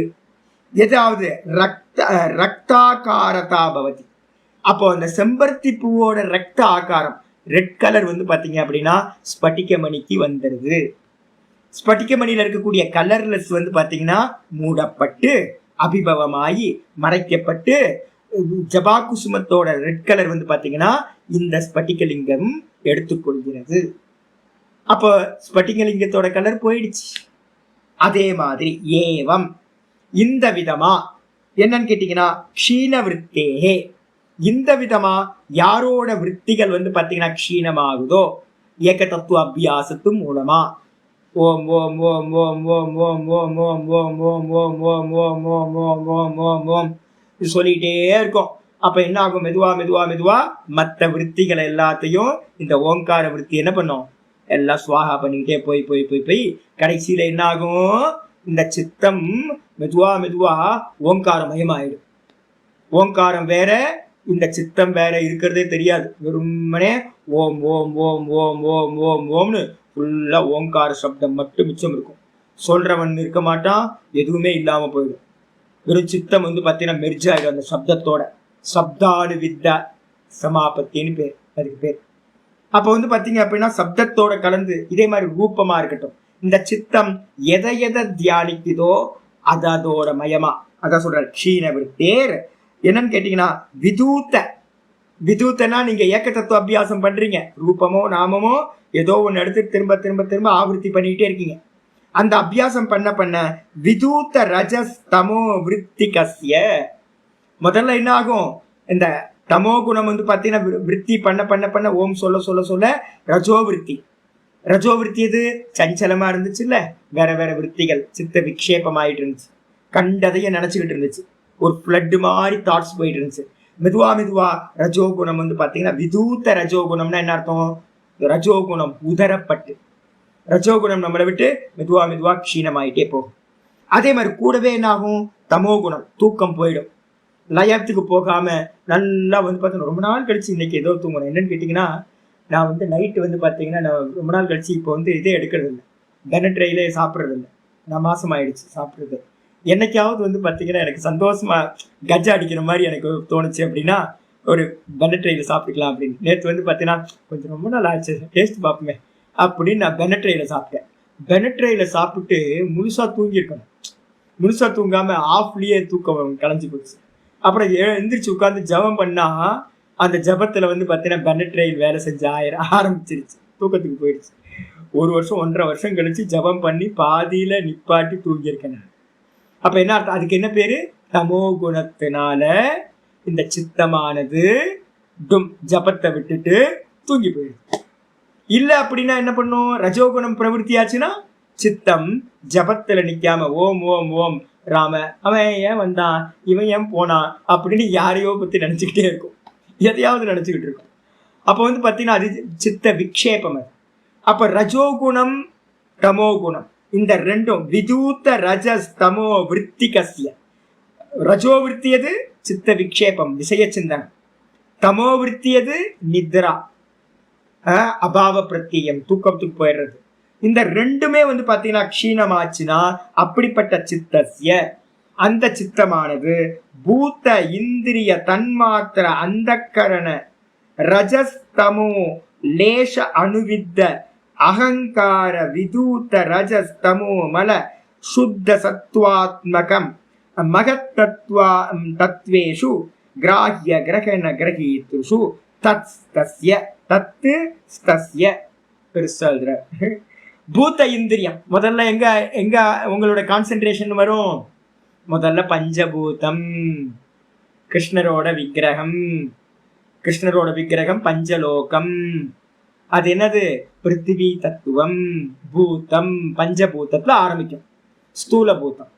ஏதாவது ரக்தாகாரதா பவதி. அப்போ அந்த செம்பருத்தி பூவோட ரக்த ஆகாரம் ரெட் கலர் வந்து பாத்தீங்க அப்படின்னா ஸ்பட்டிக மணிக்கு வந்துருது. ஸ்பட்டிக மணியில இருக்கக்கூடிய கலர்லெஸ் வந்து பாத்தீங்கன்னா மூடப்பட்டு அபிபவமாயி மறைக்கப்பட்டு, ஜபா குசுமத்தோட ரெட் கலர் வந்து பாத்தீங்கன்னா இந்த ஸ்பட்டிகலிங்கம் எடுத்துக்கொள்கிறது. அப்போ ஸ்பட்டிகலிங்கத்தோட கலர் போயிடுச்சு. அதே மாதிரி ஏவம், இந்த விதமா என்னன்னு கேட்டீங்கன்னா க்ஷீண விருத்தேகே, இந்த விதமா யாரோட விற்த்திகள் வந்து பாத்தீங்கன்னா க்ஷீணமாகுதோ, ஏக தத்துவ அபியாசத்து மூலமா ஓம் ஓம் ஓம் ஓம் ஓம் ஓம் ஓம் ஓம் ஓம் ஓம் ஓம் ஓம் ஓம் ஓம் ஓம் ஓம் ஓம் ஓம் இது சொல்லிட்டே இருக்கும். அப்ப என்ன ஆகும், மெதுவா மெதுவா மெதுவா மற்ற விற்த்திகள் எல்லாத்தையும் இந்த ஓங்கார விற்பி என்ன பண்ணும், எல்லாம் சுவாகா பண்ணிக்கிட்டே போய் போய் போய் போய் கடைசியில என்ன ஆகும், இந்த சித்தம் மெதுவா மெதுவா ஓங்கார மயமாயிடும். ஓங்காரம் வேற, இந்த சித்தம் வேற இருக்கிறதே தெரியாது. வெறுமனே ஓம் ஓம் ஓம் ஓம் ஓம் ஓம் ஓம்னு ஃபுல்லா ஓங்கார சப்தம் மட்டும் மிச்சம் இருக்கும். சொல்றவன் இருக்க மாட்டான், எதுவுமே இல்லாம போயிடும். வெறும் சித்தம் வந்து பாத்தீங்கன்னா மெர்ஜ் ஆயிடும் அந்த சப்தத்தோட. சப்தானு வித்த சமாபத்தின்னு பேர், அதுக்கு பேர். அப்ப வந்து பாத்தீங்க அப்படின்னா சப்தத்தோட கலந்து இதே மாதிரி ரூபமா இருக்கட்டும், இந்த சித்தம் எதை எதை தியானிக்குதோ அது அதோட மயமா. அதான் சொல்ற க்ஷீண விருத்தேர். என்னன்னு கேட்டீங்கன்னா விதூத்த, விதூத்தனா நீங்க ஏக்க தத்துவ அபியாசம் பண்றீங்க, ரூபமோ நாமமோ ஏதோ ஒன்னு எடுத்து திரும்ப திரும்ப திரும்ப ஆவர்த்தி பண்ணிக்கிட்டே இருக்கீங்க. அந்த அபியாசம் பண்ண பண்ண விதூத்த ரஜஸ் தமோ விருத்திகஸ்ய, முதல்ல என்ன ஆகும், இந்த தமோ குணம் வந்து பாத்தீங்கன்னா விருத்தி பண்ண பண்ண பண்ண ஓம் சொல்ல சொல்ல சொல்ல ரஜோ விருத்தி, ரஜோ விற்பி எது? சஞ்சலமா இருந்துச்சு இல்ல, வேற வேற விற்த்திகள் சித்த விக்ஷேபம் ஆயிட்டு இருந்துச்சு, கண்டதைய நினைச்சுக்கிட்டு இருந்துச்சு, ஒரு பிளட் மாதிரி தாட்ஸ் போயிட்டு இருந்துச்சு. மெதுவா மெதுவா ரஜோகுணம் வந்து பாத்தீங்கன்னா விதூத்த ரஜோகுணம்னா என்ன அர்த்தம்? ரஜோகுணம் உதரப்பட்டு, ரஜோகுணம் நம்மளை விட்டு மெதுவா மெதுவா க்ஷீணமாயிட்டே போகும். அதே மாதிரி கூடவே என்ன ஆகும்? தமோகுணம் தூக்கம் போயிடும், லயத்துக்கு போகாம நல்லா வந்து பார்த்தீங்கன்னா ரொம்ப நாள் கழிச்சு இன்னைக்கு ஏதோ தூங்கணும். என்னன்னு கேட்டிங்கன்னா, நான் வந்து நைட்டு வந்து பார்த்தீங்கன்னா நான் ரொம்ப நாள் கழிச்சு இப்போ வந்து இதே எடுக்கிறது இல்லை, பெனட்ரையிலே சாப்பிட்றது இல்லை. நான் மாசம் ஆயிடுச்சு சாப்பிட்றது. என்னைக்காவது வந்து பார்த்தீங்கன்னா எனக்கு சந்தோஷமா கஜ்ஜா அடிக்கிற மாதிரி எனக்கு தோணுச்சு அப்படின்னா ஒரு பெனட்ரையில் சாப்பிட்டுக்கலாம் அப்படின்னு. நேற்று வந்து பார்த்தீங்கன்னா கொஞ்சம் ரொம்ப நாள் ஆச்சு, டேஸ்ட் பார்ப்போமே அப்படின்னு நான் பெனட்ரையில் சாப்பிட்டேன். பெனட்ரையில் சாப்பிட்டு முழுசா தூங்கியிருக்கணும், முழுசா தூங்காம ஆஃப்லயே தூக்கம் கலைஞ்சு போச்சு. அப்புறம் எந்திரிச்சு உட்காந்து ஜபம் பண்ணா அந்த ஜபத்துல வந்து பார்த்தீங்கன்னா பெனட்ரைல் வேலை செஞ்ச ஆரம்பிச்சிருச்சு, தூக்கத்துக்கு போயிடுச்சு. 1 வருஷம் 1.5 வருஷம் கழிச்சு ஜபம் பண்ணி பாதியில நிப்பாட்டி தூங்கியிருக்கேன் நான். அப்ப என்ன அர்த்தம்? அதுக்கு என்ன பேரு? தமோ குணத்தினால இந்த சித்தமானது ஜபத்தை விட்டுட்டு தூங்கி போயிடுது. இல்ல அப்படின்னா என்ன பண்ணும்? ரஜோகுணம் பிரவருத்தியாச்சுன்னா சித்தம் ஜபத்துல நிக்காம ஓம் ஓம் ஓம் ராம, அவன் ஏன் வந்தான், இவன் ஏன் போனான் அப்படின்னு யாரையோ பத்தி நினைச்சுக்கிட்டே இருக்கும், எதையாவது நினைச்சுக்கிட்டு இருக்கும். அப்ப வந்து பாத்தீங்கன்னா அது சித்த விக்ஷேபம். அப்ப ரஜோகுணம் தமோகுணம் இந்த ரெண்டும் விதூத்த ரஜஸ் தமோ விற்த்திகஸ்ய. ரஜோ விற்த்தியது சித்த விக்ஷேபம் விஷய சிந்தனம், தமோ விற்த்தியது நித்ரா அபாவ பிரத்தியம் தூக்கத்துக்கு போயிடுறது. இந்த ரெண்டுமே வந்து பாத்தீங்கன்னா க்ஷீணமாச்சுன்னா அப்படிப்பட்ட சித்தஸ்ய அந்த சித்தமானது பூத்த இந்திரிய தன்மாத்திர அந்தக்கரண ரஜஸ்தமோ லேஷ அணுவித்த அகங்கார விதூத்த ரஜஸ்தமோ மல சுத்த சத்வாத்மகம் மகத்தத்வா தத்வேஷு கிராஹ்ய கிரகண கிரகீத்துஷு தத்ஸ்தஸ்ய தத்து ஸ்தஸ்ய பெருசால்ற. பூத்த இந்திரியம் முதல்ல எங்க எங்க உங்களோட கான்சென்ட்ரேஷன் வரும்? முதல்ல பஞ்சபூதம், கிருஷ்ணரோட விக்கிரகம், கிருஷ்ணரோட விக்கிரகம் பஞ்சலோகம். அது என்னது? பிருத்திவி தத்துவம், பூத்தம், பஞ்சபூதத்துல ஆரம்பிக்கும் ஸ்தூல பூத்தம்.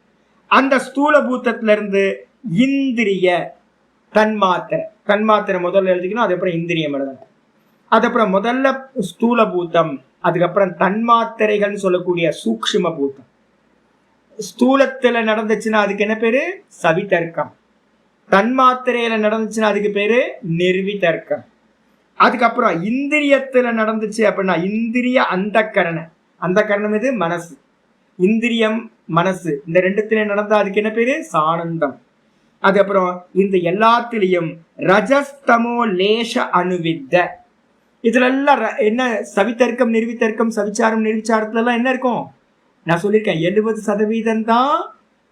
அந்த ஸ்தூல பூத்தத்துல இருந்து இந்திரிய தன்மாத்திரை, தன்மாத்திரை முதல்ல எழுதிக்கணும், அதுக்கப்புறம் இந்திரியம் எழுதணும். அதுக்கப்புறம் முதல்ல ஸ்தூல பூத்தம், அதுக்கப்புறம் தன்மாத்திரைகள் சொல்லக்கூடிய சூக்ஷ்ம பூத்தம். ஸ்தூலத்துல நடந்துச்சுன்னா அதுக்கு என்ன பேரு? சவிதர்க்கம். தன்மாத்திரையில நடந்துச்சுன்னா அதுக்கு பேரு நிர்விதர்க்கம். அதுக்கப்புறம் இந்திரியத்துல நடந்துச்சு அப்படின்னா இந்திரிய அந்தக்கரண, அந்தக்கரணம் இது மனசு, இந்திரியம் மனசு, இந்த ரெண்டுத்திலே நடந்தா அதுக்கு என்ன பேரு? சானந்தம். அதுக்கப்புறம் இந்த எல்லாத்திலையும் ரஜஸ்தமோ லேஷ அணுவித்த, இதுல எல்லாம் என்ன? சவிதர்க்கம் நிர்விதர்க்கம் சவிச்சாரம் நிர்விச்சாரத்துல எல்லாம் என்ன இருக்கும்? நான் சொல்லியிருக்கேன் 70% தான்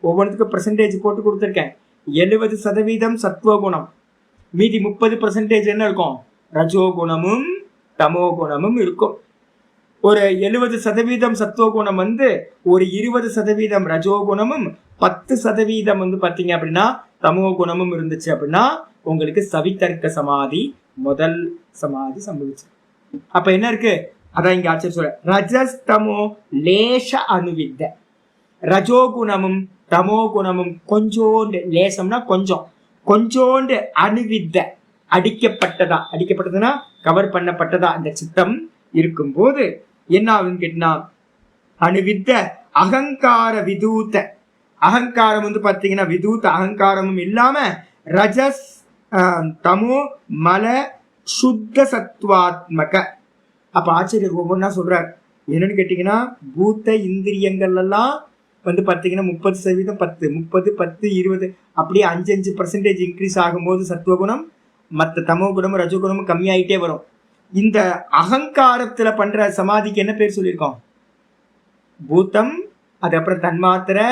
ஒவ்வொன்றுக்கும் பெர்சன்டேஜ் போட்டு கொடுத்துருக்கேன். 70% சத்துவகுணம், மீதி 30% என்ன இருக்கும்? ரஜோகுணமும் தமோகுணமும் இருக்கும். ஒரு 70% சத்துவகுணம் வந்து ஒரு 20% ரஜோகுணமும் 10% வந்து பாத்தீங்க அப்படின்னா தமோ குணமும் இருந்துச்சு அப்படின்னா உங்களுக்கு சவிதர்க்க சமாதி முதல் சமாதி சம்பவிச்சு. அப்ப என்ன இருக்கு? அதான் இங்க ஆச்சரிய சொல்ற ரஜஸ்தமோ லேஷ அணுவித்த. ரஜோகுணமும் தமோ குணமும் கொஞ்சோண்டு, லேசம்னா கொஞ்சம், கொஞ்சோண்டு அணுவித்த அடிக்கப்பட்டதா, அடிக்கப்பட்டதுன்னா கவர் பண்ணப்பட்டதா அந்த சித்தம் இருக்கும்போது என்ன ஆகுதுன்னு கேட்டீங்கன்னா அணுவித்த அகங்கார விதூத்த, அகங்காரம் வந்து பாத்தீங்கன்னா விதூத்த அகங்காரமும் இல்லாம ரஜஸ் தமோ மல சுத்த சத்வாத்மக. அப்ப ஆச்சரியர் ஒவ்வொன்னா சொல்றார். என்னன்னு கேட்டீங்கன்னா பூத்த இந்திரியங்கள் எல்லாம் வந்து பாத்தீங்கன்னா 30%, 10, 30, 10, 20 அப்படியே 5% இன்க்ரீஸ் ஆகும்போது சத்துவகுணம், மற்ற தமோ குணமும் ரஜகுணமும் கம்மியாயிட்டே வரும். இந்த அகங்காரத்துல பண்ற சமாதிக்கு என்ன பேர் சொல்லியிருக்கோம்? பூத்தம், அதுக்கப்புறம் தன்மாத்திரை,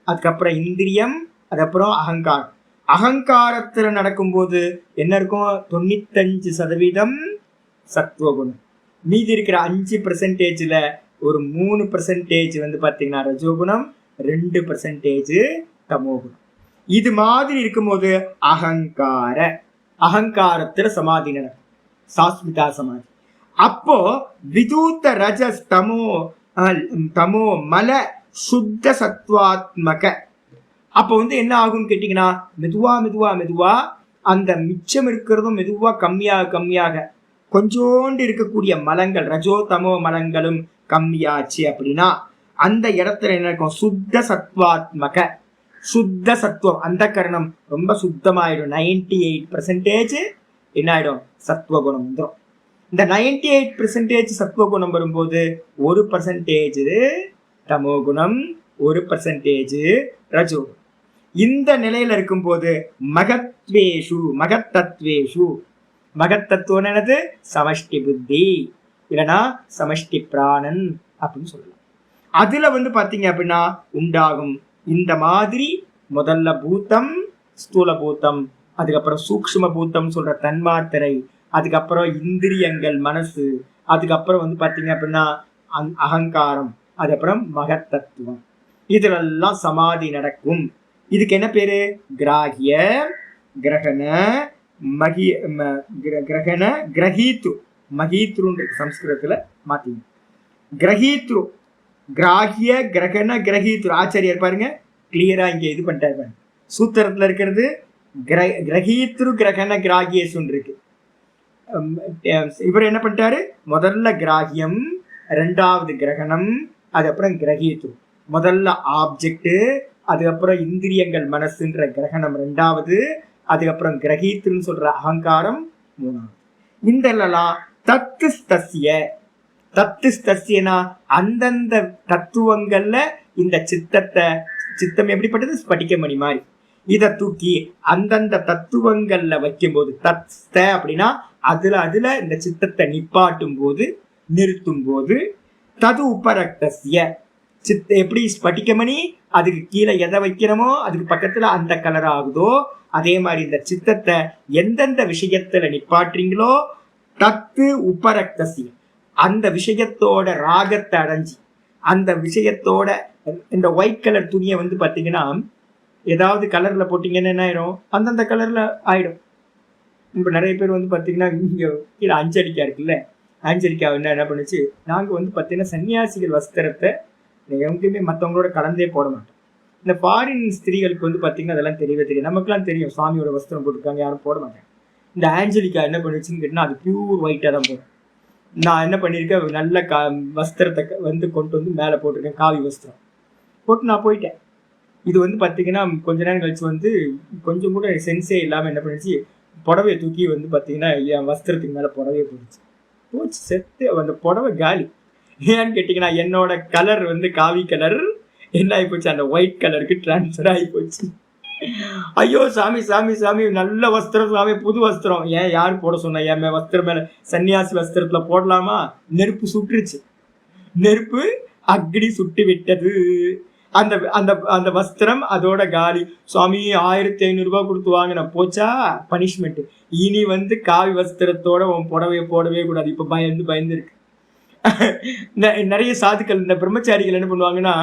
அதுக்கப்புறம் இந்திரியம், அதுக்கப்புறம் அகங்காரம். அகங்காரத்துல நடக்கும்போது என்ன இருக்கும்? 95% சத்துவகுணம், மீதி இருக்கிற 5%ல ஒரு 3% வந்து பாத்தீங்கன்னா ரஜோகுணம், 2% தமோகுணம். இது மாதிரி இருக்கும்போது அகங்காரத்துல சமாதி நடக்கும், சாஸ்மிதா சமாதி. அப்போ விதூத்த ரஜஸ் தமோ மல சுத்த சத்வாத்மக. அப்போ வந்து என்ன ஆகும்னு கேட்டீங்கன்னா, மெதுவா மெதுவா மெதுவா அந்த மிச்சம் இருக்கிறதும் மெதுவா கம்மியாக கொஞ்சோண்டு இருக்கக்கூடிய மலங்கள், ரஜோ தமோ மலங்களும் கம்மியாச்சு அப்படின்னா அந்த இடத்துல என்ன இருக்கும், சுத்த சத்வாத்மக, சுத்த சத்துவம், அந்த கரணம் ரொம்ப சுத்தமாயிடும். 98% என்ன ஆயிடும், சத்துவகுணம் வந்துடும். இந்த 98% சத்துவகுணம் வரும்போது 1% தமோகுணம், 1% ரஜோ. இந்த நிலையில இருக்கும்போது மகத்தத்வேஷு, மகத்தத்துவம் என்னது, சமஷ்டி புத்தி இல்லைன்னா சமஷ்டி பிராணன் அப்படின்னு சொல்லலாம். அதுல வந்து பாத்தீங்க அப்படின்னா உண்டாகும் இந்த மாதிரி முதல்ல பூத்தம், ஸ்தூல பூத்தம், அதுக்கப்புறம் சூக்ஷ்ம பூத்தம் சொல்ற தன்மாத்திரை, அதுக்கப்புறம் இந்திரியங்கள், மனசு, அதுக்கப்புறம் வந்து பாத்தீங்க அப்படின்னா அகங்காரம், அதுக்கப்புறம் மகத்தத்துவம். இதுலெல்லாம் சமாதி நடக்கும். இதுக்கு என்ன பேரு, கிராகிய, கிரகண, கிரகண, கிரகீத்ரு, மகீத்ருன்னு சம்ஸ்கிருதத்துல மாத்தீங்க. கிரகீத்ரு, கிராகிய, கிரகண, கிரகீத்ரு. ஆச்சாரியர் பாருங்க கிளியரா இங்க இது பண்ணிட்டாரு. சூத்திரத்துல இருக்கிறது கிரகீத்ரு, கிரகண, கிராகியேசுன்னு இருக்கு. இவர் என்ன பண்ணிட்டாரு, முதல்ல கிராகியம், ரெண்டாவது கிரகணம், அதுக்கப்புறம் கிரகீத்ரு. முதல்ல ஆப்ஜெக்ட், அதுக்கப்புறம் இந்திரியங்கள், மனசுன்ற கிரகணம் ரெண்டாவது, அதுக்கப்புறம் கிரகீத்ருன்னு சொல்ற அகங்காரம் மூணாவது. இந்த தத்துஸ்தஸ்யனா அந்தந்த தத்துவங்கள்ல இந்த சித்தம் எப்படிப்பட்டது, ஸ்படிகமணி மாதிரி. இதை தூக்கி அந்தந்த தத்துவங்கள்ல வைக்கும் போது, தத்ஸ்த அப்படின்னா அதுல இந்த சித்தத்தை நிப்பாட்டும் போது, நிறுத்தும் போது, தது உபரக்தஸ்ய எப்படி ஸ்படிகமணி அதுக்கு கீழே எதை வைக்கிறோமோ அதுக்கு பக்கத்துல அந்த கலர் ஆகுதோ, அதே மாதிரி இந்த சித்தத்தை எந்தெந்த விஷயத்துல நிப்பாட்டுறீங்களோ, தத்து உபரக்தசி, அந்த விஷயத்தோட ராகத்தை அடைஞ்சி, அந்த விஷயத்தோட இந்த ஒயிட் கலர் துணியை வந்து பாத்தீங்கன்னா ஏதாவது கலர்ல போட்டீங்கன்னா என்ன ஆயிடும், அந்தந்த கலர்ல ஆயிடும். இப்ப நிறைய பேர் வந்து பாத்தீங்கன்னா இங்க கீழே அஞ்சலிக்கா இருக்குல்ல, அஞ்சலிக்கா என்ன பண்ணுச்சு, நாங்க வந்து பாத்தீங்கன்னா சன்னியாசிகள் வஸ்திரத்தை எங்கேயுமே மற்றவங்களோட கலந்தே போட மாட்டோம். இந்த ஃபாரின் ஸ்திரீகளுக்கு வந்து பார்த்தீங்கன்னா அதெல்லாம் தெரியவே தெரியும். நமக்குலாம் தெரியும் சுவாமியோட வஸ்திரம் போட்டிருக்காங்க, யாரும் போட மாட்டாங்க. இந்த ஆஞ்சலிக்கா என்ன பண்ணிச்சுன்னு கேட்டால் அது பியூர் ஒயிட்டாக தான் போடும். நான் என்ன பண்ணியிருக்கேன், நல்ல வஸ்திரத்தை வந்து கொண்டு வந்து மேலே போட்டிருக்கேன், காவி வஸ்திரம் போட்டு நான் போயிட்டேன். இது வந்து பார்த்தீங்கன்னா கொஞ்ச நேரம் கழிச்சு வந்து கொஞ்சம் கூட சென்ஸே இல்லாமல் என்ன பண்ணிச்சு, புடவையை தூக்கி வந்து பார்த்தீங்கன்னா என் வஸ்திரத்துக்கு மேலே புடவையை போச்சு செத்து அந்த புடவை காலி. ஏன்னு கேட்டீங்கன்னா என்னோட கலர் வந்து காவி கலர் என்ன ஆகி போச்சு, அந்த ஒயிட் கலருக்கு டிரான்ஸ்ஃபர் ஆகி போச்சு. ஐயோ சாமி சாமி சாமி, நல்ல வஸ்திரம் சாமி, புது வஸ்திரம். ஏன் யாரு போட சொன்ன, என் வஸ்திரம் மேல சன்னியாசி வஸ்திரத்துல போடலாமா? நெருப்பு சுட்டுருச்சு, நெருப்பு அக்னி சுட்டு விட்டது. அந்த அந்த அந்த வஸ்திரம் அதோட காலி. சுவாமி 1500 ரூபாய் கொடுத்து வாங்கின, போச்சா பனிஷ்மெண்ட். இனி வந்து காவி வஸ்திரத்தோட உன் புடவைய போடவே கூடாது. இப்ப பயந்து இருக்கு. நிறைய சாதுக்கள், இந்த பிரம்மச்சாரிகள் என்ன பண்ணுவாங்கன்னா,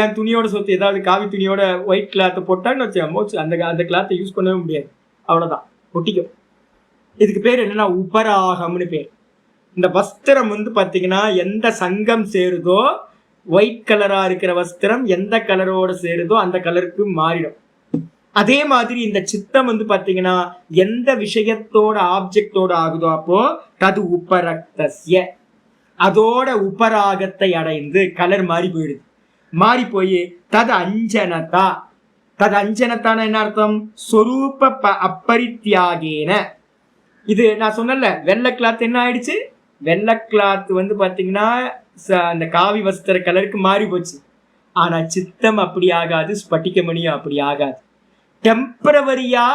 என் துணியோட சொத்து ஏதாவது காவி துணியோட ஒயிட் கிளாத்தை போட்டான்னு வச்சு அந்த கிளாத்தை யூஸ் பண்ணவே முடியாது, அவ்வளவுதான், ஒட்டிக்கும். இதுக்கு பேர் என்னன்னா உபராகம்னு பேர். இந்த வஸ்திரம் வந்து பாத்தீங்கன்னா எந்த சங்கம் சேருதோ, ஒயிட் கலரா இருக்கிற வஸ்திரம் எந்த கலரோட சேருதோ அந்த கலருக்கு மாறிடும். அதே மாதிரி இந்த சித்தம் வந்து பாத்தீங்கன்னா எந்த விஷயத்தோட ஆப்ஜெக்டோட ஆகுதோ அப்போ தது உபரக்தஸ்ய, அதோட உபராகத்தை அடைந்து கலர் மாறி போயிடுது. மாறி போய் தது அஞ்சனதா, தது அஞ்சனத்தான என்ன அர்த்தம், சொரூப அப்பரித்தியாகேன. இது நான் சொன்னல, வெள்ளை கிளாத் என்ன ஆயிடுச்சு, வெள்ளை கிளாத் வந்து பாத்தீங்கன்னா அந்த காவி வஸ்திர கலருக்கு மாறி போச்சு. ஆனா சித்தம் அப்படி ஆகாது, ஸ்பட்டிகமணியும் அப்படி ஆகாது. டெம்பரவரியா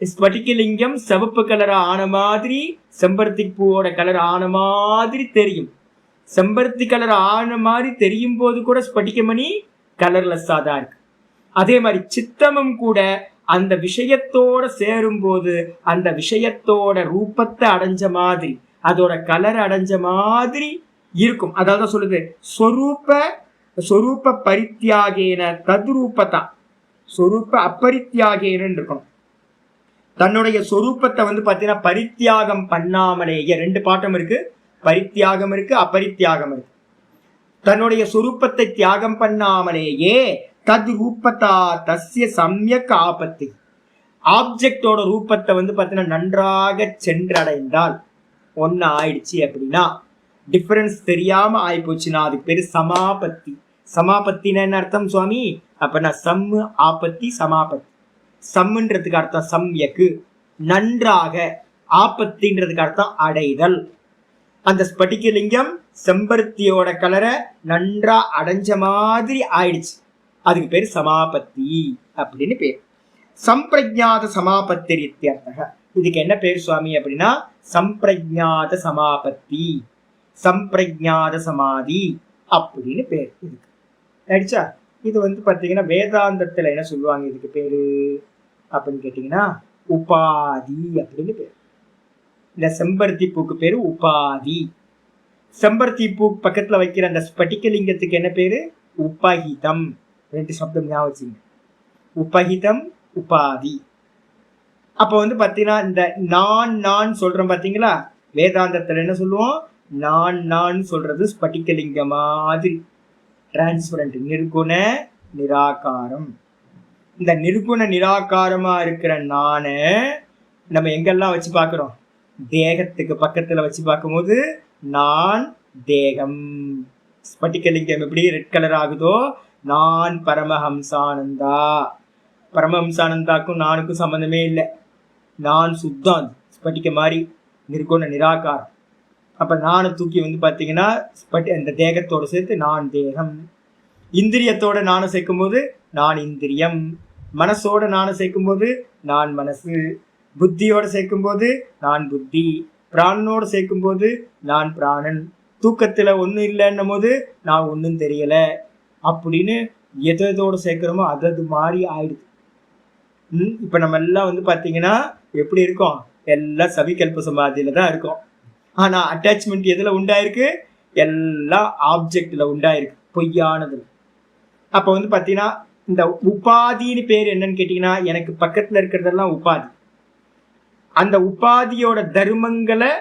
ஸ்பட்டிகலிங்கம் சிவப்பு கலரா ஆன மாதிரி, செம்பருத்தி பூவோட கலர் ஆன மாதிரி தெரியும். செம்பருத்தி கலர் ஆன மாதிரி தெரியும் போது கூட ஸ்பட்டிகமணி கலர்லெஸ்ஸா தான் இருக்கு. அதே மாதிரி சித்தமும் கூட அந்த விஷயத்தோட சேரும் போது அந்த விஷயத்தோட ரூபத்தை அடைஞ்ச மாதிரி, அதோட கலர் அடைஞ்ச மாதிரி இருக்கும். அதாவது சொல்லுது சொரூப பரித்தியாகேன தத்ரூபதா, சொரூப அப்பரித்தியாகேனன்னு இருக்கணும். தன்னுடைய சொரூபத்தை வந்து பாத்தீங்கன்னா பரித்தியாகம் பண்ணாமலேயே, 2 பாட்டம் இருக்கு, பரித்தியாகம் இருக்கு, அபரித்தியாகம் இருக்கு. தன்னுடைய சொரூபத்தை தியாகம் பண்ணாமலேயே தத் ரூபத்தா தஸ்ய சம்யக் ஆபத்தி, ஆப்ஜெக்டோட ரூபத்தை பார்த்தீங்கன்னா நன்றாக சென்றடைந்தால் ஒன்னு ஆயிடுச்சு அப்படின்னா, டிஃபரன்ஸ் தெரியாம ஆயிப்போச்சுன்னா அதுக்கு பேரு சமாபத்தி. சமாபத்தின்னு என்ன அர்த்தம் சுவாமி? அப்ப சம்மு ஆபத்தி சமாபத்தி. சம்முன்றதுக்கு அர்த்தம் சம்யக்கு, நன்றாக. ஆபத்தின்றதுக்கு அர்த்தம் அடைதல். அந்த ஸ்படிகலிங்கம் செம்பருத்தியோட கலரை நன்றா அடைஞ்ச மாதிரி ஆயிடுச்சு, அதுக்கு பேரு சமாபத்தி அப்படின்னு பேர். சம்பிரஜாத சமாபத்தி இத்தியர்த்தக. இதுக்கு என்ன பேர் சுவாமி அப்படின்னா சம்பிரஜாத சமாபத்தி, சம்பிரஜாத சமாதி அப்படின்னு பேர் இதுக்கு. ஆயிடுச்சா? இது பாத்தீங்கன்னா வேதாந்தத்துல என்ன சொல்லுவாங்க இதுக்கு பேரு அப்படின்னு கேட்டீங்கன்னா உபாதி அப்படின்னு பேர். இந்த செம்பருத்தி பூக்கு பேரு உபாதி. செம்பருத்தி பூ பக்கத்துல வைக்கிற அந்த ஸ்படிகலிங்கத்துக்கு என்ன பேரு? உபஹிதம். 2 சப்தம் ஞாபகம் வச்சுங்க, உபஹிதம் உபாதி. அப்ப பாத்தீங்கன்னா இந்த நான் சொல்றோம் பாத்தீங்களா, வேதாந்தத்துல என்ன சொல்லுவோம்? நான் சொல்றது ஸ்படிகலிங்க மாதிரி டிரான்ஸ்பரண்ட், நிர்குண நிராகாரம். இந்த நிர்குண நிராகாரமா இருக்கிற நான நம்ம எங்கெல்லாம் வச்சு பார்க்கிறோம்? தேகத்துக்கு பக்கத்துல வச்சு பார்க்கும்போது நான் தேகம். ஸ்படிகலிங்கம் எப்படி ரெட் கலர் ஆகுதோ, நான் பரமஹம்சானந்தா. பரமஹம்சானந்தாக்கும் நானுக்கும் சம்பந்தமே இல்லை, நான் சுத்தம், ஸ்படிக மாதிரி நிர்குண நிராகாரம். அப்ப நானை தூக்கி பாத்தீங்கன்னா இந்த தேகத்தோட சேர்த்து நான் தேகம். இந்திரியத்தோட நானும் சேர்க்கும் போது நான் இந்திரியம். மனசோட நானும் சேர்க்கும் போது நான் மனசு. புத்தியோட சேர்க்கும் போது நான் புத்தி. பிராணனோட சேர்க்கும் போது நான் பிராணன். தூக்கத்துல ஒன்னும் இல்லைன்னும் போது நான் ஒன்னும் தெரியல அப்படின்னு எதோட சேர்க்கிறோமோ அது மாதிரி ஆயிடுது. இப்ப நம்ம எல்லாம் பாத்தீங்கன்னா எப்படி இருக்கோம்? எல்லாம் சவிகல்ப சமாதியில தான் இருக்கோம். ஆனா அட்டாச்மெண்ட் எதுல உண்டாயிருக்கு? எல்லாம் ஆப்ஜெக்ட்ல உண்டாயிருக்கு, பொய்யானதுல. அப்ப பாத்தீங்கன்னா இந்த உபாதின்னு பேர் என்னன்னு கேட்டீங்கன்னா, எனக்கு பக்கத்துல இருக்கிறதெல்லாம் உபாதி. அந்த உபாதியோட தர்மங்களை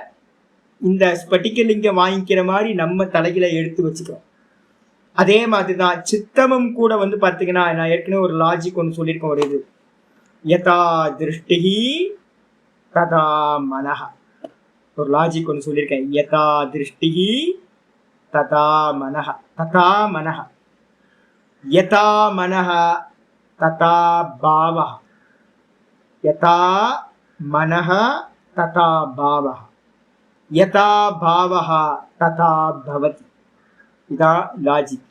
இந்த ஸ்படிகலிங்கம் வாங்கிக்கிற மாதிரி நம்ம தலையில எடுத்து வச்சுக்கிறோம். அதே மாதிரிதான் சித்தமும் கூட பாத்தீங்கன்னா, நான் ஏற்கனவே ஒரு லாஜிக் ஒன்று சொல்லியிருக்கேன். ஒரு இது யதா திருஷ்டி ததா மனஹ, ஒரு லாஜிக் ஒன்று சொல்லியிருக்கேன். யதா திருஷ்டி ததா மனஹ, ததா மனஹ, யதா மனஹ ததா பாவஹ, யதா மனஹ ததா பாவஹ, யதா பாவஹ ததா பவதி. இதான் லாஜிக்.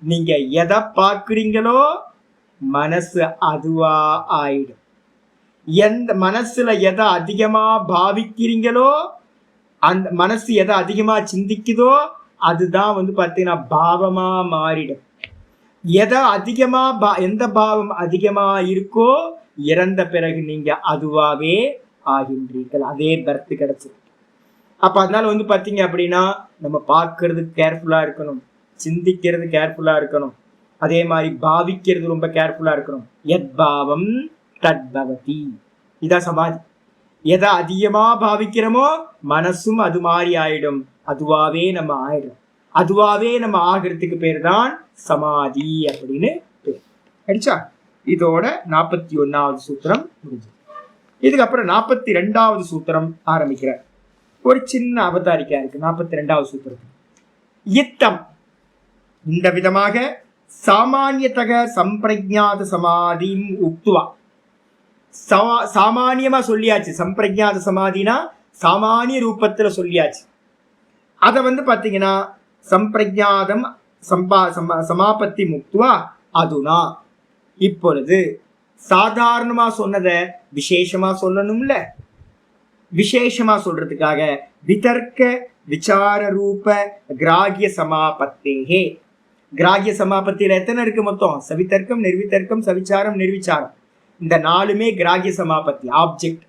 நீங்க எதை பார்க்குறீங்களோ மனசு அதுவா ஆயிடும். எந்த மனசுல எதை அதிகமா பாவிக்கிறீங்களோ, அந்த மனசு எதை அதிகமா சிந்திக்குதோ அதுதான் பாத்தீங்கன்னா பாவமா மாறிடும். எதை அதிகமா எந்த பாவம் அதிகமா இருக்கோ இறந்த பிறகு நீங்க அதுவாவே ஆகின்றீர்கள். அதே பர்த் கிடைச்சிருக்கு. அப்ப அதனால பாத்தீங்க அப்படின்னா நம்ம பார்க்கறது கேர்ஃபுல்லா இருக்கணும், சிந்திக்கிறது கேர்ஃபுல்லா இருக்கணும், அதே மாதிரி பாவிக்கிறது ரொம்ப கேர்ஃபுல்லா இருக்கணும். எத் பாவம் தத் பவதி. இதான் சமாதி. எதை அதிகமா பாவிக்கிறோமோ மனசும் அது மாதிரி ஆயிடும், அதுவாவே நம்ம ஆயிடும். அதுவாவே நம்ம ஆகிறதுக்கு பேர் தான் சமாதி அப்படின்னு பேர். அடிச்சா? இதோட 41வது சூத்திரம் முடிஞ்சு. இதுக்கப்புறம் 42வது சூத்திரம் ஆரம்பிக்கிறார். ஒரு சின்ன அவதாரிக்கா இருக்கு 42வது சூத்திரத்துக்கு. இத்தம், இந்த விதமாக சாமானியத்தக சம்பிரஜாத சமாதி உக்துவா. சாமானியமா சொல்லியாச்சு. சம்பிரஜாத சமாதினா சாமானிய ரூபத்துல சொல்லியாச்சு. அத பாத்தீங்கன்னா சம்பிரஜாதம் சமாபத்தி முக்துவா அதுனா, இப்பொழுது சாதாரணமா சொன்னத விசேஷமா சொல்லணும்ல. விசேஷமா சொல்றதுக்காக விதர்க்க விசார ரூப கிராகிய சமாபத்தேகே. கிராகிய சமாபத்தியில எத்தனை இருக்கு மொத்தம்? சவிதர்க்கம், நிர்விதர்க்கம், சவிச்சாரம், நிர்விச்சாரம். இந்த 4மே கிராகிய சமாபத்தி, ஆப்ஜெக்ட்.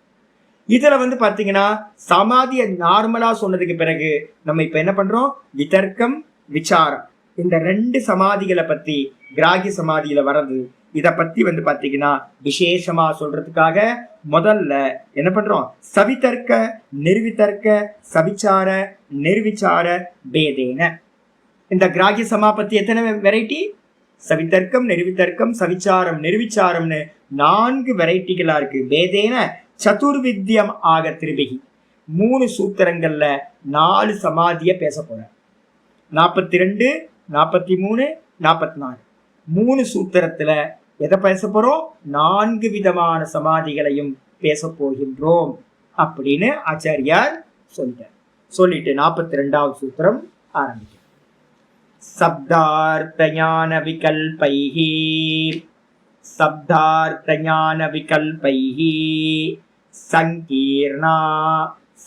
இதுல பாத்தீங்கன்னா சமாதியை நார்மலா சொன்னதுக்கு பிறகு நம்ம இப்ப என்ன பண்றோம்? விதர்க்கம், விசாரம், இந்த 2 சமாதிகளை பத்தி கிராகிய சமாதியில வர்றது இத பத்தி பாத்தீங்கன்னா விசேஷமா சொல்றதுக்காக முதல்ல என்ன பண்றோம், சவிதர்க்க நிர்விதர்க்க சவிச்சார நிர்விச்சார பேதேன. இந்த கிராகிய சமாபத்தி எத்தனை வெரைட்டி? சவிதர்க்கம் நிர்விதர்க்கம் சவிச்சாரம் நிர்விச்சாரம்னு 4 வெரைட்டிகளா இருக்கு. பேதேன சதுர்வித்யம் ஆக திருபிகி 3 சூத்திரங்கள்ல 4 சமாதிய பேச போற. 42 43 44 3 சூத்திரத்துல எதை பேச போறோம்? 4 விதமான சமாதிகளையும் பேச போகின்றோம் அப்படின்னு ஆச்சாரியார் சொல்லிட்டு 42வது சூத்திரம் ஆரம்பிக்கும். சப்தார்த்த ஞான விகல்பைஹி சப்தார்த்த ஞான விகல்பைஹி சங்கீர்ணா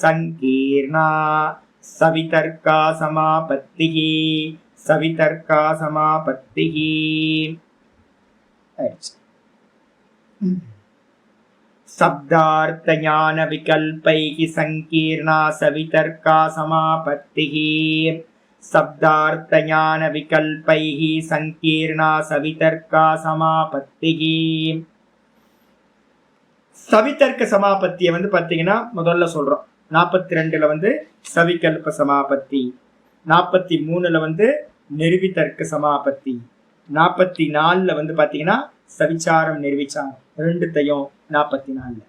சங்கீர்ணா சவிதர்க்கா சமாபத்திஹி சவிதர்க்கா சமாபத்திஹி. சப்தார்த்த ஞான விகல்பைஹி சங்கீர்ணா சவிதர்க்கா சமாபத்திஹி சப்தார்த்த ஞான விகல்பைஹி சங்கீர்ணா சவிதர்க்கா சமாபத்திஹி. சவிதர்க்க சமாபத்தியை பாத்தீங்கன்னா முதல்ல சொல்றோம். 42ல சவிகல்ப சமாபத்தி, 43ல நிர்விதர்க்க சமாபத்தி, 44ல பாத்தீங்கன்னா சவிச்சாரம் நிர்விச்சாரம் ரெண்டுத்தையும் 44.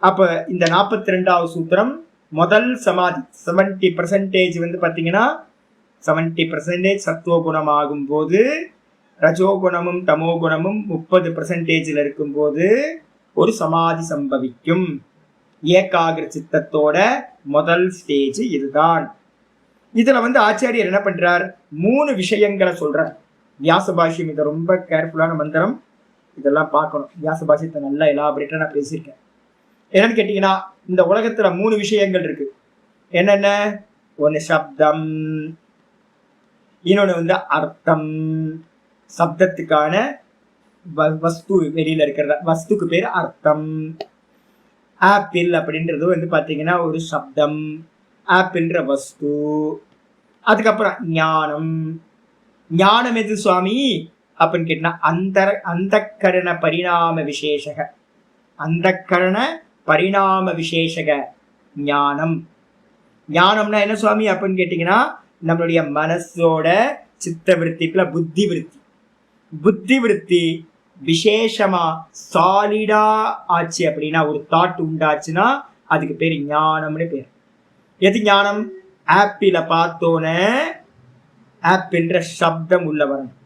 அப்ப இந்த 42வது சூத்திரம் முதல் சமாதி 70% பாத்தீங்கன்னா 70% சத்துவகுணம் ஆகும் போது, ரஜோகுணமும் தமோகுணமும் 30% இருக்கும் போது ஒரு சமாதி சம்பவிக்கும். ஏகாகிர சித்தத்தோட முதல் ஸ்டேஜ் இதுதான். இதுல ஆச்சாரியர் என்ன பண்றார், 3 விஷயங்களை சொல்றார். வியாச பாஷ்யம் இதை ரொம்ப கேர்ஃபுல்லான மந்திரம், இதெல்லாம் பார்க்கணும். வியாச பாஷ்யத்தை நல்லா எலாபரேட்டா நான் பேசியிருக்கேன். என்னன்னு கேட்டீங்கன்னா, இந்த உலகத்துல 3 விஷயங்கள் இருக்கு. என்னென்ன? ஒன்னு சப்தம், இன்னொன்னு அர்த்தம். சப்தத்துக்கான வஸ்து வெளியில இருக்கிற வஸ்துக்கு பேர் அர்த்தம். ஆப்பிள் அப்படின்றது பாத்தீங்கன்னா ஒரு சப்தம், ஆப்பிள்ன்ற வஸ்து. அதுக்கப்புறம் ஞானம். ஞானம் எது சுவாமி அப்படின்னு கேட்டா அந்த கரண பரிணாம விசேஷக, அந்த கரண பரிணாம விசேஷக ஞானம். ஞானம்னா என்ன சுவாமி அப்படின்னு கேட்டீங்கன்னா, நம்மளுடைய மனசோட சித்த விருத்திக்குள்ள புத்தி விருத்தி, புத்தி விருத்தி விசேஷமா சாலிடா ஆச்சு அப்படின்னா, ஒரு தாட் உண்டாச்சுன்னா அதுக்கு பேர் ஞானம்னு பேர். எது ஞானம்? ஆப்பிள பார்த்தோன்னே ஆப்பிள்ன்ற சப்தம் உள்ள வரணும்.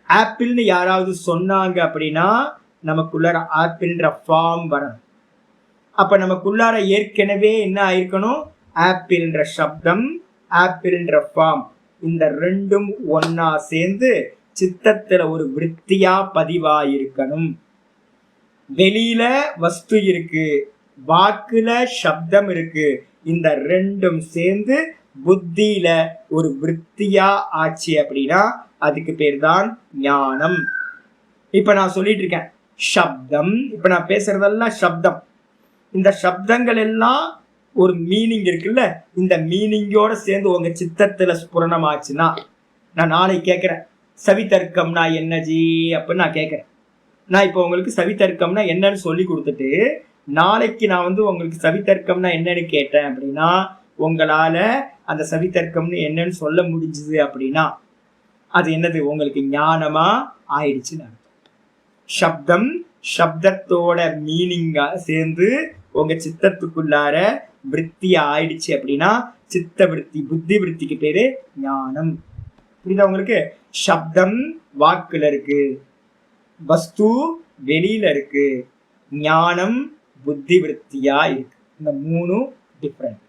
ஆப்பிள்னு யாராவது சொன்னாங்க அப்படின்னா நமக்குள்ளார ஆப்பிள்ன்ற ஃபார்ம் வரணும். அப்ப நமக்குள்ளார ஏற்கனவே என்ன ஆயிருக்கணும்? ஆப்பிள்ன்ற சப்தம், ஆப்பிள்ன்ற ஃபார்ம், இந்த ரெண்டும் ஒன்னா சேர்ந்து சித்தத்துல ஒரு விருத்தியா பதிவாயிருக்கணும். வெளியில வஸ்து இருக்கு, வாக்குல சப்தம் இருக்கு, இந்த ரெண்டும் சேர்ந்து புத்தியில ஒரு விருத்தியா ஆச்சு அப்படின்னா அதுக்கு பேர் தான் ஞானம். இப்ப நான் சொல்லிட்டு இருக்கேன் சப்தம், இப்ப நான் பேசுறதெல்லாம் சப்தம். இந்த சப்தங்கள் எல்லாம் ஒரு மீனிங் இருக்குல்ல, இந்த மீனிங்கோட சேர்ந்து உங்க சித்தத்துல ஸ்புரணம் ஆச்சுன்னா, நான் நாளைக்கு கேட்கிறேன் சவிதர்க்கம்னா என்ன ஜி அப்படின்னு நான் கேட்கிறேன். நான் இப்போ உங்களுக்கு சவிதர்க்கம்னா என்னன்னு சொல்லி கொடுத்துட்டு நாளைக்கு நான் உங்களுக்கு சவிதர்க்கம்னா என்னன்னு கேட்டேன் அப்படின்னா, உங்களால அந்த சவிதர்க்கம்னு என்னன்னு சொல்ல முடிஞ்சுது அப்படின்னா அது என்னது? உங்களுக்கு ஞானமா ஆயிடுச்சுன்னு அர்த்தம். சப்தம் சப்தத்தோட மீனிங்கா சேர்ந்து உங்க சித்தத்துக்குள்ளார விருத்தியா ஆயிடுச்சு அப்படின்னா சித்த விருத்தி, புத்தி விருத்திக்கு பேரு ஞானம். புரியுதா உங்களுக்கு? சப்தம் வாக்குல இருக்கு, வஸ்து வெளியில இருக்கு, ஞானம் புத்தி விருத்தியா இருக்கு. இந்த 3 டிஃபரெண்ட்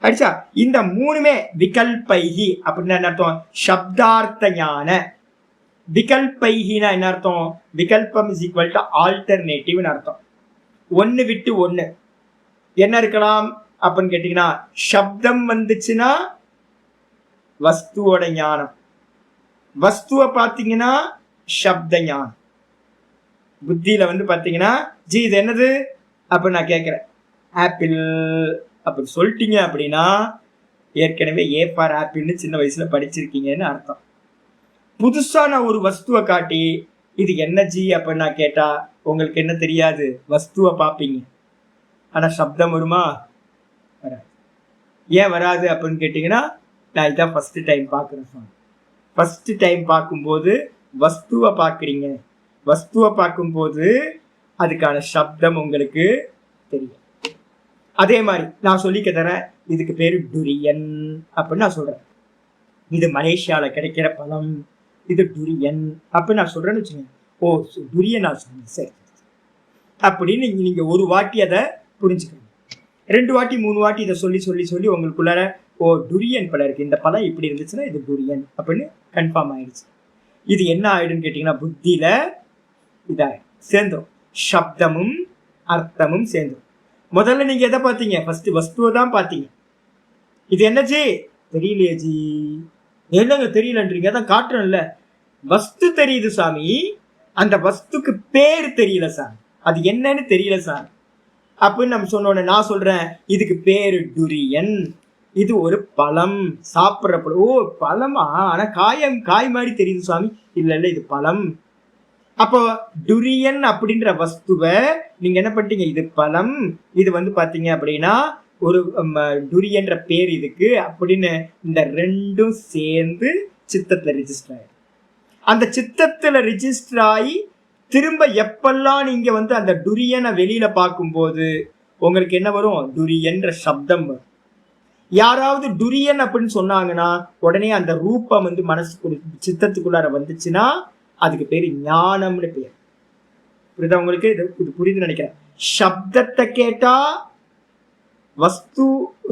அடிச்சா. இந்த 3மே விகல்பைஹி அப்படின்னா என்ன அர்த்தம்? சப்தார்த்த ஞான. விகல்பைஹினா என்ன அர்த்தம்? விகல்பம் இஸ் ஈக்குவல் டு ஆல்டர்னேட்டிவ்னு அர்த்தம். ஒன்னு விட்டு ஒன்னு என்ன இருக்கலாம் அப்படின்னு கேட்டீங்கன்னா, சப்தம் வந்துச்சுன்னா வஸ்துவோட ஞானம், வஸ்துவை பார்த்தீங்கன்னா சப்த ஞானம். புத்தியில பாத்தீங்கன்னா ஜி இது என்னது அப்படின்னு நான் கேட்கிறேன், ஆப்பிள் அப்படி சொல்லிட்டீங்க அப்படின்னா ஏற்கனவே ஏ ஃபார் ஆப்பிள்னு சின்ன வயசுல படிச்சிருக்கீங்கன்னு அர்த்தம். புதுசா நான் ஒரு வஸ்துவை காட்டி இது என்ன ஜி அப்படின்னா கேட்டா உங்களுக்கு என்ன தெரியாது, வஸ்துவை பார்ப்பீங்க, ஆனா சப்தம் வருமா? வராது. ஏன் வராது அப்படின்னு கேட்டீங்கன்னா, நான் இதான் ஃபர்ஸ்ட் டைம் பார்க்குறேன் சுவாமி. ஃபர்ஸ்ட் டைம் பார்க்கும்போது வஸ்துவை பார்க்குறீங்க, வஸ்துவை பார்க்கும்போது அதுக்கான சப்தம் உங்களுக்கு தெரியும். அதே மாதிரி நான் சொல்லிக்க தரேன், இதுக்கு பேரு டுரியன் அப்படின்னு நான் சொல்றேன். இது மலேசியால கிடைக்கிற பழம், இது டுரியன் அப்படின்னு நான் சொல்றேன்னு வச்சுக்கோங்க. ஓ டுரியன் நான் சொன்னேன், சரி அப்படின்னு நீங்க ஒரு வாட்டி அதை புரிஞ்சுக்கணும். 2 வாட்டி 3 வாட்டி இதை சொல்லி சொல்லி சொல்லி உங்களுக்குள்ளார ஓ டுரியன் பழம் இருக்கு, இந்த பழம் இப்படி இருந்துச்சுன்னா இது டுரியன் அப்படின்னு கன்ஃபார்ம் ஆயிடுச்சு. இது என்ன ஆயிடுன்னு கேட்டீங்கன்னா, புத்தியில இதாயிடும், சேர்ந்துடும், சப்தமும் அர்த்தமும் சேர்ந்துடும். முதல்ல நீங்க எதை பார்த்தீங்க? ஃபர்ஸ்ட் வஸ்துவை தான் பார்த்தீங்க. இது என்ன ஜி? தெரியலையே ஜி. என்னங்க தெரியலன்றீங்க? அதான் காட்டுறேன்ல, வஸ்து தெரியுது சாமி, அந்த வஸ்துக்கு பேர் தெரியல சார், அது என்னன்னு தெரியல சார் அப்படின்னு நம்ம சொன்னோன்னே நான் சொல்றேன், இதுக்கு பேரு டுரியன், இது ஒரு பழம், சாப்பிட்ற பழம். ஓ பழமா? ஆனா காய் மாதிரி தெரியுது சாமி. இல்ல இல்ல இது பழம். அப்போ டுரியன் அப்படின்ற வஸ்துவை நீங்க என்ன பண்ணிட்டீங்க, இது பழம், இது வந்து பாத்தீங்க அப்படின்னா ஒரு டுரியன்ற பேர் இதுக்கு அப்படின்னு இந்த ரெண்டும் சேர்ந்து சித்தத்துல ரிஜிஸ்டர் ஆயிடும். அந்த சித்தத்துல ரிஜிஸ்டர் ஆகி திரும்ப எப்பெல்லாம் நீங்க வந்து அந்த டுரியனை வெளியில பார்க்கும்போது உங்களுக்கு என்ன வரும்? டுரியன்ற சப்தம் வரும். யாராவது டுரியன் அப்படின்னு சொன்னாங்கன்னா உடனே அந்த ரூபம் வந்து மனசுக்கு சித்தத்துக்குள்ளார வந்துச்சுன்னா அதுக்கு பேரு ஞானம்னு பேர். புரியுதா உங்களுக்கு? இது புரியுது நினைக்கிறேன். சப்தத்தை கேட்டா வஸ்து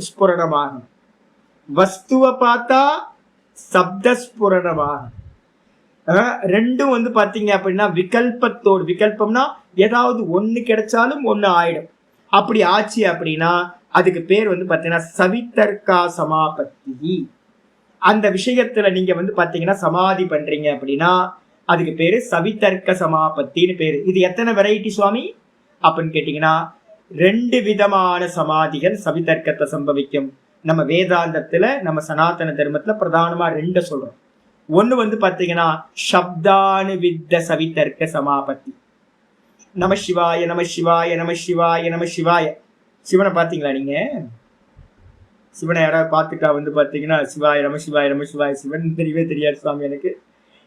ஸ்புரணமாகும், வஸ்துவை பார்த்தா சப்த ஸ்புரணமாகும். ரெண்டும் வந்து பாத்தீங்க அப்படின்னா விகல்பத்தோடு, விகல்பம்னா ஏதாவது ஒண்ணு கிடைச்சாலும் ஒண்ணு ஆயிடும். அப்படி ஆச்சு அப்படின்னா அதுக்கு பேர் வந்து பாத்தீங்கன்னா சவிதர்க்கா சமாபத்தி. அந்த விஷயத்துல நீங்க வந்து பாத்தீங்கன்னா சமாதி பண்றீங்க அப்படின்னா அதுக்கு பேரு சவிதர்க்க சமாபத்தின்னு பேரு. இது எத்தனை வெரைட்டி சுவாமி அப்படின்னு கேட்டீங்கன்னா 2 விதமான சமாதிகள் சவிதர்க்கத்தை சம்பவிக்கும். நம்ம வேதாந்தத்துல நம்ம சனாதன தர்மத்துல பிரதானமா 2 சொல்றோம். ஒண்ணு வந்து பாத்தீங்கன்னா சப்தானுவித்த சவிதர்க்க சமாபத்தி. நம சிவாய நம சிவாய நம சிவாய நம சிவாய. சிவனை பாத்தீங்களா நீங்க? சிவனை யாராவது பார்த்துட்டா வந்து பாத்தீங்கன்னா சிவாய நம சிவாய நம சிவாய. சிவன் தெரியவே தெரியாது சாமி எனக்கு,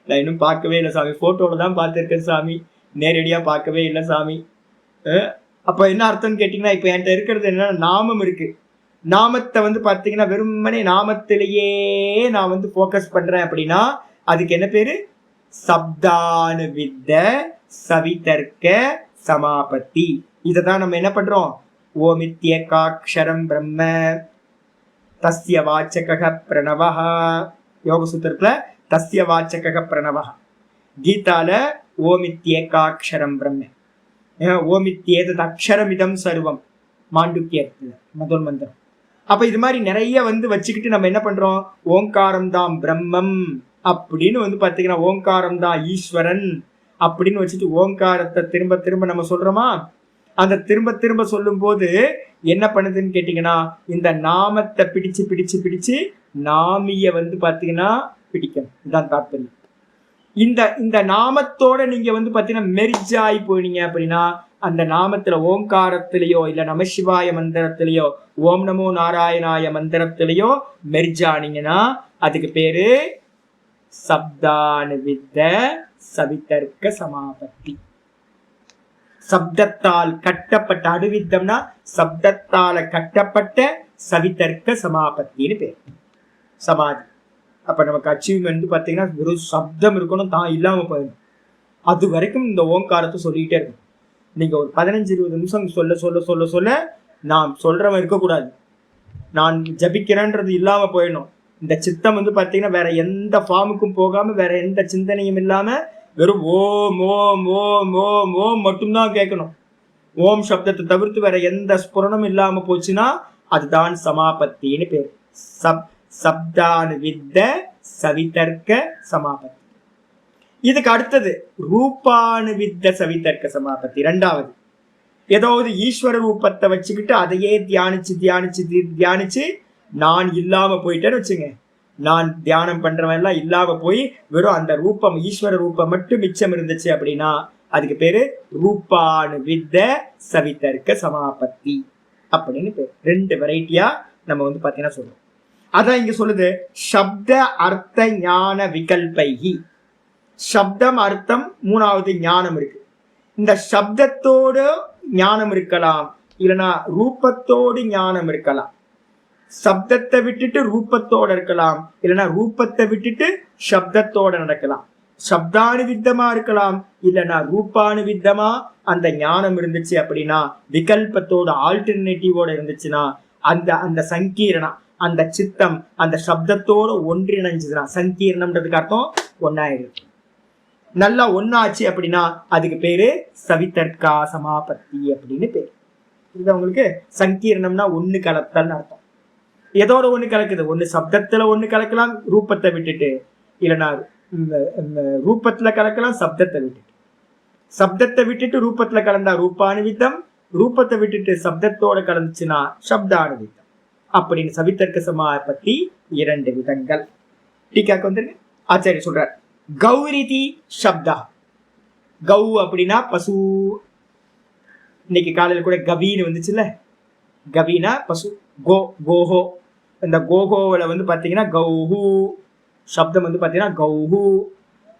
நான் இன்னும் பார்க்கவே இல்லை சாமி, போட்டோல தான் பார்த்துருக்கேன் சாமி, நேரடியா பார்க்கவே இல்லை சாமி. அப்ப என்ன அர்த்தம்னு கேட்டீங்கன்னா, இப்ப என்கிட்ட இருக்கிறது என்ன, நாமம் இருக்கு. நாமத்தை வந்து பாத்தீங்கன்னா வெறுமனே நாமத்திலேயே நான் வந்து போக்கஸ் பண்றேன் அப்படின்னா அதுக்கு என்ன பேரு? சப்தானுவித்த சவிதர்க்க சமாபத்தி. இததான் நம்ம என்ன பண்றோம்? ஓமித்யேகாக்ஷரம் பிரம்ம தஸ்ய வாச்சக பிரணவஹ. யோக சூத்திரத்துல தஸ்ய வாச்சக பிரணவஹ. கீதால ஓமித்யேகாக்ஷரம் பிரம்ம, ஓமித்யேதத் அக்ஷரமிதம் சர்வம், மாண்டுக்கியத்துல முதல் மந்திரம். அப்ப இது மாதிரி நிறைய வந்து வச்சுக்கிட்டு நம்ம என்ன பண்றோம்? ஓங்காரம் தான் பிரம்மம் அப்படின்னு வந்து பாத்தீங்கன்னா, ஓங்காரம் தான் ஈஸ்வரன் அப்படின்னு வச்சுட்டு ஓங்காரத்தை திரும்ப திரும்ப நம்ம சொல்றோமா? அந்த திரும்ப திரும்ப சொல்லும் போது என்ன பண்ணுதுன்னு கேட்டீங்கன்னா, இந்த நாமத்தை பிடிச்சு பிடிச்சு பிடிச்சு நாமிய வந்து பாத்தீங்கன்னா பிடிக்கணும். இதுதான் தாற்பயம். இந்த நாமத்தோட நீங்க வந்து பாத்தீங்கன்னா மெர்ஜ் ஆகி போனீங்க அப்படின்னா அந்த நாமத்துல ஓங்காரத்திலேயோ இல்ல நமசிவாய மந்திரத்திலேயோ ஓம் நமோ நாராயணாய மந்திரத்திலேயோ மெர்ஜ் ஆனீங்கன்னா அதுக்கு பேரு சப்தானுவித்த சவிதர்க்க சமாபத்தி. சப்தத்தால் கட்டப்பட்ட, அனுவித்தம்னா சப்தத்தால கட்டப்பட்ட சவிதர்க்க சமாபத்தின்னு பேர் சமாதி. அப்ப நமக்கு அச்சீவ்மெண்ட் பாத்தீங்கன்னா வெறும் சப்தம் இருக்கணும், தான் இல்லாம போயிடும். அது வரைக்கும் இந்த ஓங்காரத்தை சொல்லிக்கிட்டே இருக்கும். நீங்க ஒரு 15-20 நிமிஷம் சொல்ல சொல்ல சொல்ல சொல்ல நான் சொல்றவன் இருக்கக்கூடாது, நான் ஜபிக்கிறேன்றது இல்லாம போயிடணும். இந்த சித்தம் வந்து பாத்தீங்கன்னா வேற எந்த ஃபார்முக்கும் போகாம வேற எந்த சிந்தனையும் இல்லாம வெறும் ஓம் ஓம் ஓம் ஓம் ஓம் மட்டும்தான் கேட்கணும். ஓம் சப்தத்தை தவிர்த்து வேற எந்த ஸ்புரணமும் இல்லாம போச்சுன்னா அதுதான் சமாபத்தின்னு பேரு. சப்தானுவித்த சவிதர்க்க சமாபத்தி. இதுக்கு அடுத்தது ரூபானுவித்த சவிதர்க்க சமாபத்தி. 2வது ஏதாவது ஈஸ்வர ரூபத்தை வச்சுக்கிட்டு அதையே தியானிச்சு தியானிச்சு தியானிச்சு நான் இல்லாம போயிட்டேன்னு வச்சுங்க, நான் தியானம் பண்றவன் எல்லாம் இல்லாம போய் வெறும் அந்த ரூபம் ஈஸ்வர ரூபம் மட்டும் மிச்சம் இருந்துச்சு அப்படின்னா அதுக்கு பேரு ரூபானுவித்த சவிதர்க்க சமாபத்தி அப்படின்னு பேர். 2 வெரைட்டியா நம்ம வந்து பாத்தீங்கன்னா சொல்றோம். அதான் இங்க சொல்லுது சப்த அர்த்த ஞான விகல்பைகி. சப்தம் அர்த்தம் 3வது ஞானம் இருக்கு. இந்த சப்தத்தோடு ஞானம் இருக்கலாம், இல்லைன்னா ரூபத்தோடு ஞானம் இருக்கலாம். சப்தத்தை விட்டுட்டு ரூபத்தோட இருக்கலாம், இல்லைன்னா ரூபத்தை விட்டுட்டு சப்தத்தோட நடக்கலாம். சப்தானுவித்தமா இருக்கலாம், இல்லைன்னா ரூபானுவித்தமா அந்த ஞானம் இருந்துச்சு அப்படின்னா, விகல்பத்தோட ஆல்டர்னேட்டிவோட இருந்துச்சுன்னா அந்த அந்த சங்கீரணம், அந்த சித்தம் அந்த சப்தத்தோட ஒன்றிணைஞ்சதுன்னா, சங்கீரணம்ன்றதுக்கு அர்த்தம் ஒன்னாயிருக்கு. நல்லா ஒன்னாச்சு அப்படின்னா அதுக்கு பேரு சவிதர்க்கா சமாபத்தி அப்படின்னு பேரு. இது உங்களுக்கு சங்கீரணம்னா ஒண்ணு கலத்தல் அர்த்தம். எதோட ஒண்ணு கலக்குது? ஒண்ணு சப்தத்துல ஒண்ணு கலக்கலாம் ரூபத்தை விட்டுட்டு, இல்லைன்னா ரூபத்துல கலக்கலாம் சப்தத்தை விட்டுட்டு. சப்தத்தை விட்டுட்டு ரூபத்துல கலந்தா ரூபானுவித்தம், ரூபத்தை விட்டுட்டு சப்தத்தோட கலந்துச்சுன்னா சப்தானுவித்தம் அப்படின்னு சவிதர்க்க சமாபத்தி 2 விதங்கள். டீக்காக்கு வந்துருங்க. ஆச்சாரிய சொல்றார் கௌரிதி சப்தா. கௌ அப்படின்னா பசு. இன்னைக்கு காலையில் கூட கவின்னு வந்துச்சுல்ல, கவினா பசு. கோ கோஹோ, இந்த கோஹோவில் வந்து பார்த்தீங்கன்னா கௌஹு சப்தம் வந்து பார்த்தீங்கன்னா கௌஹு.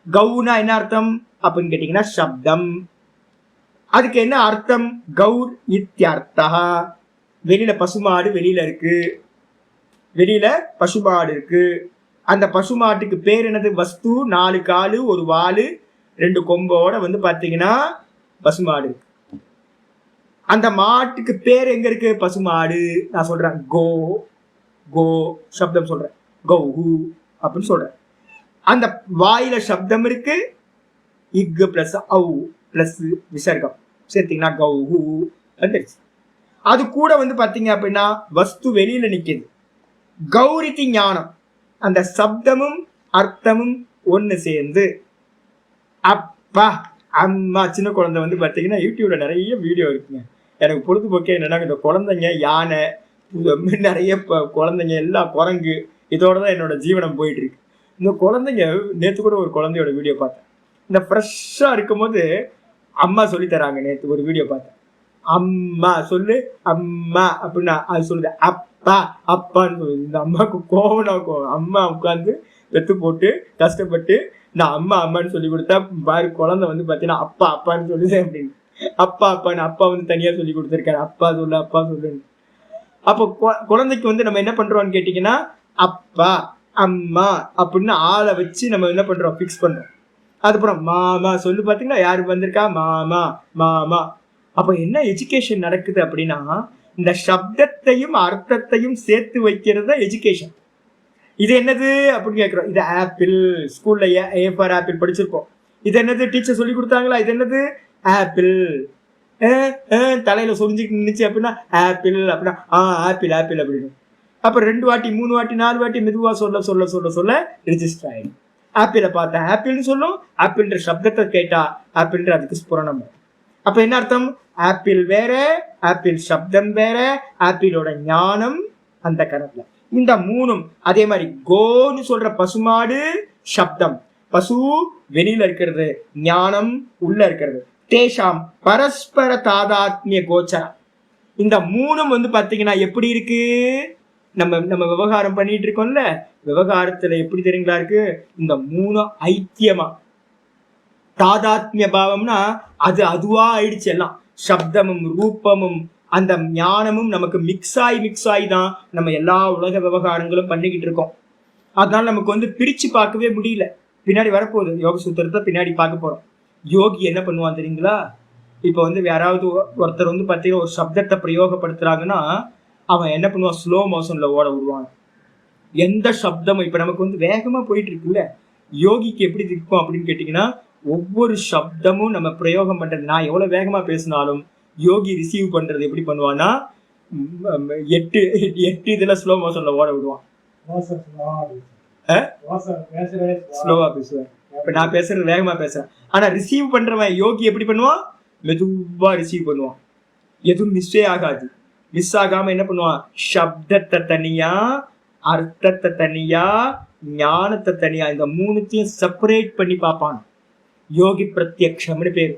கௌனா என்ன அர்த்தம் அப்படின்னு கேட்டீங்கன்னா சப்தம். அதுக்கு என்ன அர்த்தம்? கௌர் இத்தியர்த்தா. வெளியில பசுமாடு வெளியில இருக்கு, வெளியில பசுமாடு இருக்கு. அந்த பசுமாட்டுக்கு பேர் என்னது? வஸ்து. 4 காலு 1 வாலு 2 கொம்போட வந்து பார்த்தீங்கன்னா பசுமாடு இருக்கு. அந்த மாட்டுக்கு பேர் எங்க இருக்கு? பசுமாடு. நான் சொல்றேன் கோ கோ சப்தம் சொல்றேன், கௌஹு அப்படின்னு சொல்றேன். அந்த வாயில சப்தம் இருக்கு, இக் பிளஸ் ஔ பிளஸ் விசர்க்கம் சேர்த்தீங்கன்னா கௌஹு வந்துருச்சு. அது கூட வந்து பாத்தீங்க அப்படின்னா வஸ்து வெளியில நிக்குது. கௌரிதி ஞானம், அந்த சப்தமும் அர்த்தமும் ஒன்னு சேர்ந்து அப்பா அம்மா. சின்ன குழந்தை வந்து பாத்தீங்கன்னா யூடியூப்ல நிறைய வீடியோ இருக்குங்க. எனக்கு பொழுதுபோக்கே என்னன்னா இந்த குழந்தைங்க, யானை, நிறைய குழந்தைங்க எல்லாம், குரங்கு, இதோட தான் என்னோட ஜீவனம் போயிட்டு இருக்கு. இந்த குழந்தைங்க நேற்று கூட ஒரு குழந்தையோட வீடியோ பார்த்தேன். இந்த ஃப்ரெஷ்ஷாக இருக்கும்போது அம்மா சொல்லி தராங்க. நேற்று ஒரு வீடியோ பார்த்தேன். அம்மா சொல்லு அம்மா அப்படின்னா அது சொல்லுது அப்பா அப்பான்னு சொல்லுது. இந்த அம்மாவுக்கு கோவம். அம்மா உட்காந்து வெத்து போட்டு கஷ்டப்பட்டு நான் அம்மா அம்மான்னு சொல்லி கொடுத்தா பாரு, குழந்தை வந்து பார்த்தீங்கன்னா அப்பா அப்பான்னு சொல்லுது அப்படின்னு. அப்பா அப்பான்னு அப்பா வந்து தனியாக சொல்லி கொடுத்துருக்காரு. அப்பா சொல்லு அப்பா சொல்லுன்னு. அப்போ குழந்தைக்கு வந்து நம்ம என்ன பண்றோம்னு கேட்டீங்கன்னா அப்பா அம்மா அப்படின்னு ஆளை வச்சு நம்ம என்ன பண்றோம்? ஃபிக்ஸ் பண்றோம். அதுக்கப்புறம் மாமா சொல்லு. பார்த்தீங்களா யாரு வந்திருக்கா? மாமா மாமா. அப்போ என்ன எஜுகேஷன் நடக்குது அப்படின்னா, இந்த சப்தத்தையும் அர்த்தத்தையும் சேர்த்து வைக்கிறது தான் எஜுகேஷன். இது என்னது அப்படின்னு கேட்குறோம். இது ஆப்பிள். ஸ்கூல்ல ஏ ஃபார் ஆப்பிள் படிச்சிருப்போம். இது என்னது? டீச்சர் சொல்லி கொடுத்தாங்களா? இது என்னது? ஆப்பிள். தலையில சொரிஞ்சுட்டு நின்றுச்சு அப்படின்னா ஆப்பிள் அப்படின்னா ஆப்பிள் ஆப்பிள் அப்படின்னு. அப்ப 2 வாட்டி 3 வாட்டி 4 வாட்டி மெதுவா சொல்ல சொல்ல சொல்ல சொல்ல ரிஜிஸ்டர் ஆயிடும். ஆப்பிளை பார்த்தா ஆப்பிள்னு சொல்லும், ஆப்பிள்ன்ற சப்தத்தை கேட்டா ஆப்பிள்ன்ற அதுக்கு ஸ்புரணம். அப்ப என்ன அர்த்தம்? ஆப்பிள் வேற, ஆப்பிள் சப்தம் வேற, ஆப்பிளோட ஞானம் அந்த கணக்குல. இந்த 3ம் அதே மாதிரி கோன்னு சொல்ற பசுமாடு சப்தம், பசு வெளியில இருக்கிறது, ஞானம் உள்ள இருக்கிறது. தேஷாம் பரஸ்பர தாதாத்மிய கோச்சரம். இந்த 3ம் வந்து பாத்தீங்கன்னா எப்படி இருக்கு? நம்ம விவகாரம் பண்ணிட்டு இருக்கோம்ல, விவகாரத்துல எப்படி தெரியுங்களா இருக்கு? இந்த 3 ஐக்கியமா. தாதாத்மிய பாவம்னா அது அதுவா ஆயிடுச்சு. எல்லாம் சப்தமும் ரூபமும் அந்த ஞானமும் நமக்கு மிக்ஸ் ஆகி தான் நம்ம எல்லா உலக விவகாரங்களும் பண்ணிக்கிட்டு இருக்கோம். அதனால நமக்கு வந்து பிரிச்சு பார்க்கவே முடியல. பின்னாடி வரப்போகுது யோக சூத்திரத்தை பின்னாடி பார்க்க போறோம். யோகி என்ன பண்ணுவான் தெரியுங்களா? இப்ப வந்து யாராவது ஒருத்தர் வந்து பார்த்தீங்கன்னா ஒரு சப்தத்தை பிரயோகப்படுத்துறாங்கன்னா அவன் என்ன பண்ணுவான்? ஸ்லோ மோஷன்ல ஓட விடுவான். எந்த சப்தமும் இப்ப நமக்கு வந்து வேகமா போயிட்டு இருக்குல்ல, யோகிக்கு எப்படி இருக்கும் அப்படின்னு கேட்டீங்கன்னா, ஒவ்வொரு சப்தமும் நம்ம பிரயோகம் பண்றது, நான் எவ்வளவு வேகமா பேசினாலும் யோகி ரிசீவ் பண்றது எப்படி பண்ணுவான்னா 8 இதுல ஸ்லோ மோஷன்ல ஓட விடுவான். ஸ்லோவா பேசுவேன். இப்ப நான் பேசுறது வேகமா பேசுறேன். ஆனா ரிசீவ் பண்றவன் யோகி எப்படி பண்ணுவான்? மெதுவா ரிசீவ் பண்ணுவான். எதுவும் மிஸ்ஸே ஆகாது. மிஸ் ஆகாம என்ன பண்ணுவான்? சப்தத்தை தனியா, அர்த்தத்தை தனியா, ஞானத்தை தனியா, இந்த மூணுத்தையும் செப்பரேட் பண்ணி பார்ப்பான். யோகி பிரத்யக்ஷம்னு பேரு.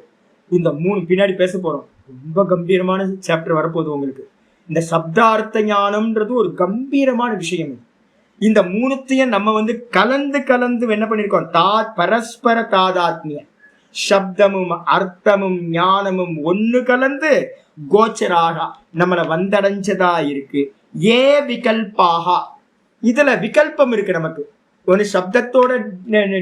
இந்த மூணு பின்னாடி பேச போறோம். ரொம்ப கம்பீரமான சாப்டர் வரப்போகுது உங்களுக்கு. இந்த சப்தார்த்த ஞானம்ன்றது ஒரு கம்பீரமான விஷயம். இந்த மூணுத்தையும் நம்ம கலந்து கலந்து என்ன பண்ணிருக்கோம், பரஸ்பர தாதாத்மிய, சப்தமும் அர்த்தமும் ஞானமும் ஒண்ணு கலந்து கோச்சராக நம்மளை வந்தடைஞ்சதா இருக்கு. ஏ விகல்பாகா, இதுல விகல்பம் இருக்கு. நமக்கு ஒன்று சப்தத்தோட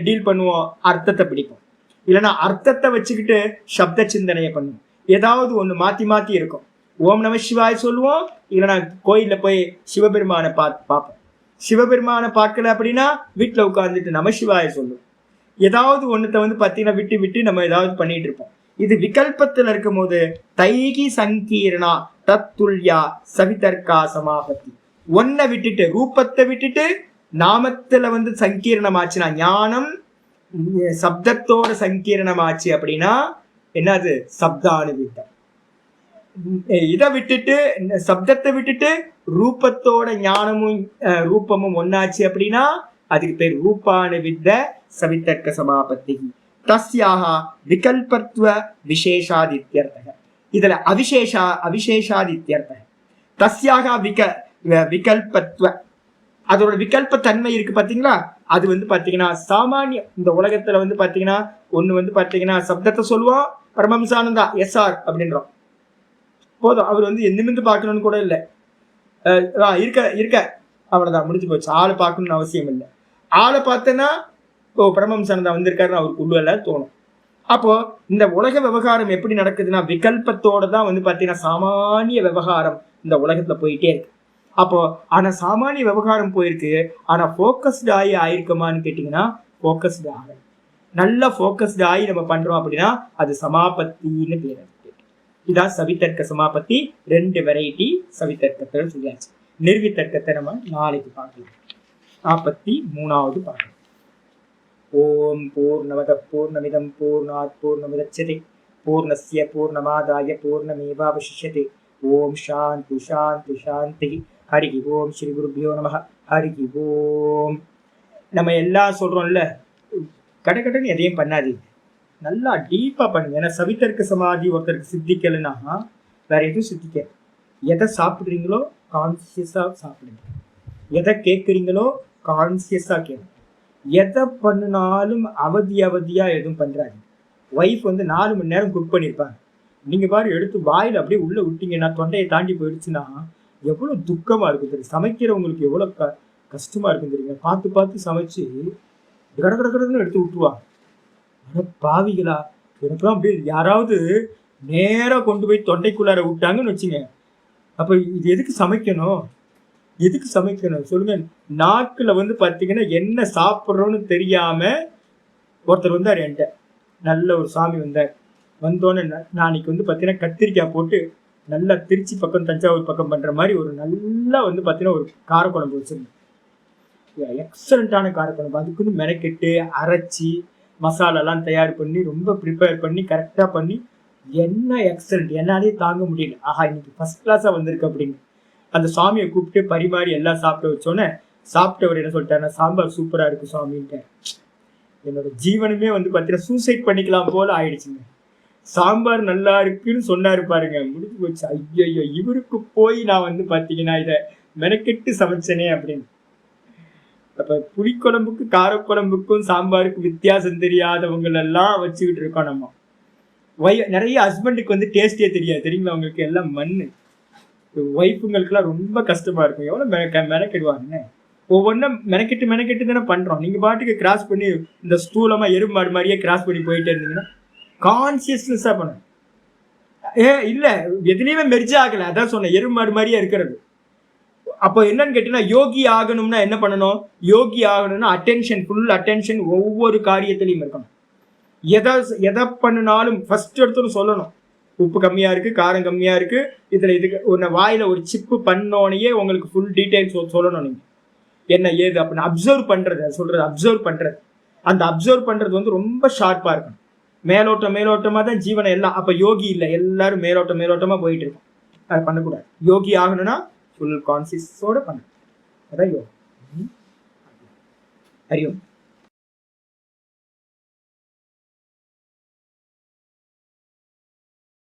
டீல் பண்ணுவோம், அர்த்தத்தை பிடிக்கும். இல்லைன்னா அர்த்தத்தை வச்சுக்கிட்டு சப்த சிந்தனையை பண்ணுவோம். ஏதாவது ஒன்று மாத்தி மாத்தி இருக்கும். ஓம் நம சிவாய் சொல்லுவோம், இல்லைன்னா கோயில்ல போய் சிவபெருமானை பார்ப்போம். சிவபெருமானை பார்க்கல அப்படின்னா வீட்டில் உட்காந்துட்டு நம சிவாய சொல்லுவோம். ஏதாவது ஒன்றத்தை பார்த்தீங்கன்னா விட்டு விட்டு நம்ம ஏதாவது பண்ணிட்டு இருப்போம். இது விகல்பத்தில் இருக்கும் போது தைகி சங்கீர்ணா தத்துல்யா சவிதர்கா சமாபத்தி. ஒன்னை விட்டுட்டு, ரூபத்தை விட்டுட்டு நாமத்துல சங்கீர்ணமாச்சுன்னா, ஞானம் சப்தத்தோட சங்கீர்ணமாச்சு அப்படின்னா என்னது, சப்தானுவித்தம். இதை விட்டுட்டு, சப்தத்தை விட்டுட்டு ரூபத்தோட ஞானமும் ரூபமும் ஒன்னாச்சு அப்படின்னா அதுக்கு பேர் ரூபானுவித்த சவிதர்க்க சமாபத்தி. தஸ்யாக விகல்பத்வ விசேஷாதித்யர்த்தக. இதுல அவிசேஷாதித்யர்த்தக. தஸ்யாக விகல்பத்வ, அதோட விகல்ப தன்மை இருக்கு பாத்தீங்களா. அது பாத்தீங்கன்னா சாமானிய இந்த உலகத்துல பாத்தீங்கன்னா ஒண்ணு பாத்தீங்கன்னா சப்தத்தை சொல்லுவோம், பரமஹம்சானந்தா எஸ்ஆர் அப்படின்றோம், போதும். அவர் எந்திருந்து பார்க்கணும்னு கூட இல்லை, இருக்க அவ்வளவுதான், முடிஞ்சு போச்சு. ஆளை பார்க்கணும்னு அவசியம் இல்லை. ஆளை பார்த்தேன்னா பரமஹம்சானந்தா வந்திருக்காருன்னு அவருக்கு உள்ள தோணும். அப்போ இந்த உலக விவகாரம் எப்படி நடக்குதுன்னா விகல்பத்தோட தான் பாத்தீங்கன்னா சாமானிய விவகாரம் இந்த உலகத்துல போயிட்டே இருக்கு. அப்போ ஆனா சாமானிய விவகாரம் போயிருக்கு, ஆனா போக்கஸ்டு ஆகி ஆயிருக்குமான்னு கேட்டீங்கன்னா போக்கஸ்டு ஆக, நல்லா போக்கஸ்டு ஆகி நம்ம பண்றோம் அப்படின்னா அது சமாபத்தின்னு பேர். இதான் சவிதர்க்க சமாபத்தி. 2 வெரைட்டி சவிதர்க்கத்தை சொல்லியாச்சு. நிர்வித்தர்க்கத்தை நம்ம நாளைக்கு பார்க்கலாம். 43வது பாடம். ஓம் பூர்ணமத பூர்ணமிதம் பூர்ணாத் பூர்ணமுதச்யதே பூர்ணஸ்ய பூர்ணமாதாய பூர்ணமேவாவசிஷ்யதே. ஓம் சாந்தி சாந்தி சாந்தி. ஹரி ஓம். ஸ்ரீ குருபியோ நமஹ. ஹரி ஓம். நம்ம எல்லாம் சொல்றோம்ல, கடகடன்னு எதையும் பண்ணாதீங்க, நல்லா டீப்பா பண்ணுங்க. ஏன்னா சவிதர்க்க சமாதி ஒருத்தருக்கு சித்திக்கலைன்னா வேற எதுவும் சித்திக்க. எதை சாப்பிட்றீங்களோ கான்சியஸா சாப்பிடுங்க, எதை கேட்குறீங்களோ கான்சியஸா கேளுங்க. எதை பண்ணினாலும் அவதியா எதுவும் பண்றாங்க. ஒய்ஃப் 4 மணி நேரம் குக் பண்ணியிருப்பாங்க, நீங்க பாரு எடுத்து வாயில் அப்படியே உள்ள விட்டீங்கன்னா தொண்டையை தாண்டி போயிடுச்சுன்னா எவ்வளவு துக்கமா இருக்கும் தெரியும். சமைக்கிறவங்களுக்கு எவ்வளவு கஷ்டமா இருக்கும் தெரியுங்க. பார்த்து பார்த்து சமைச்சு கடகடன்னு எடுத்து விட்டுருவாங்க. பாவிகளா, எனக்குலாம் அப்படியே யாராவது நேரா கொண்டு போய் தொண்டைக்குள்ளார விட்டாங்கன்னு வச்சுங்க, அப்ப இது எதுக்கு சமைக்கணும், எதுக்கு சமைக்கணும் சொல்லுங்க. நாக்குல பாத்தீங்கன்னா என்ன சாப்பிட்றோன்னு தெரியாம ஒருத்தர் வந்தார் என்கிட்ட. நல்ல ஒரு சாமி வந்தார். வந்தோன்னு நான் அன்னைக்கு பாத்தீங்கன்னா கத்திரிக்காய் போட்டு நல்லா திருச்சி பக்கம் தஞ்சாவூர் பக்கம் பண்ற மாதிரி ஒரு நல்லா பாத்தீங்கன்னா ஒரு காரக்குழம்பு வச்சிருந்தேன். எக்ஸலண்டான காரக்குழம்பு. அதுக்குன்னு மெனக்கெட்டு அரைச்சி மசாலாலாம் தயார் பண்ணி ரொம்ப ப்ரிப்பேர் பண்ணி கரெக்டாக பண்ணி என்ன எக்ஸலண்ட், என்னாலே தாங்க முடியல. ஆஹா, இன்னைக்கு ஃபர்ஸ்ட் கிளாஸாக வந்திருக்கு அப்படின்னு அந்த சாமியை கூப்பிட்டு பரிமாறி எல்லாம் சாப்பிட்டு வச்சோன்னே சாப்பிட்டவர் என்ன சொல்லிட்டாருன்னா, சாம்பார் சூப்பராக இருக்கு சாமின்ட்டு. என்னோட ஜீவனமே பார்த்தீங்கன்னா சூசைட் பண்ணிக்கலாம் போல ஆயிடுச்சுங்க. சாம்பார் நல்லா இருக்குன்னு சொன்னாரு பாருங்க, முடிஞ்சு போச்சு. ஐயோ, இவருக்கு போய் நான் பார்த்தீங்கன்னா இதை மெனக்கெட்டு சமைச்சனே அப்படின்னு. அப்ப புளிக்குழம்புக்கு காரக்குழம்புக்கும் சாம்பாருக்கு வித்தியாசம் தெரியாதவங்களெல்லாம் வச்சுக்கிட்டு இருக்கோம் நம்ம. நிறைய ஹஸ்பண்டுக்கு டேஸ்டே தெரியாது தெரியுங்களா உங்களுக்கு. எல்லாம் மண்ணு. ஒய்ஃபுங்களுக்குலாம் ரொம்ப கஷ்டமா இருக்கும். எவ்வளவு மெனக்கெடுவாங்க. ஒவ்வொன்றும் மெனக்கெட்டு தானே பண்றோம். நீங்க பாட்டுக்கு கிராஸ் பண்ணி இந்த ஸ்தூலமா எறும்பாடு மாதிரியே கிராஸ் பண்ணி போயிட்டே இருந்தீங்கன்னா கான்சியஸ்னஸா பண்ணணும். இல்ல எதுலையுமே மெர்ஜ் ஆகல, அதான் சொன்னேன், எறும்பாடு மாதிரியே இருக்கிறது. அப்போ என்னன்னு கேட்டீங்கன்னா யோகி ஆகணும்னா என்ன பண்ணணும், யோகி ஆகணும்னா அட்டென்ஷன், ஃபுல் அட்டென்ஷன் ஒவ்வொரு காரியத்திலையும் இருக்கணும். எதை பண்ணினாலும் ஃபர்ஸ்ட் எடுத்து சொல்லணும், உப்பு கம்மியா இருக்கு, காரம் கம்மியா இருக்கு, இதுக்கு ஒரு வாயில ஒரு சிப்பு பண்ணோனையே உங்களுக்கு ஃபுல் டீடைல்ஸ் சொல்லணும். நீங்க என்ன ஏது அப்படின்னு அப்சர்வ் பண்றது, சொல்றது அப்சர்வ் பண்றது. அந்த அப்சர்வ் பண்றது ரொம்ப ஷார்ப்பா இருக்கணும். மேலோட்டமா தான் ஜீவனை எல்லாம். அப்ப யோகி இல்லை, எல்லாரும் மேலோட்டமா போயிட்டு இருக்கோம். அது பண்ணக்கூடாது. யோகி ஆகணும்னா ஃபுல் கான்சியஸோட பண்ண, அதான் யோகா. हरि ओम्।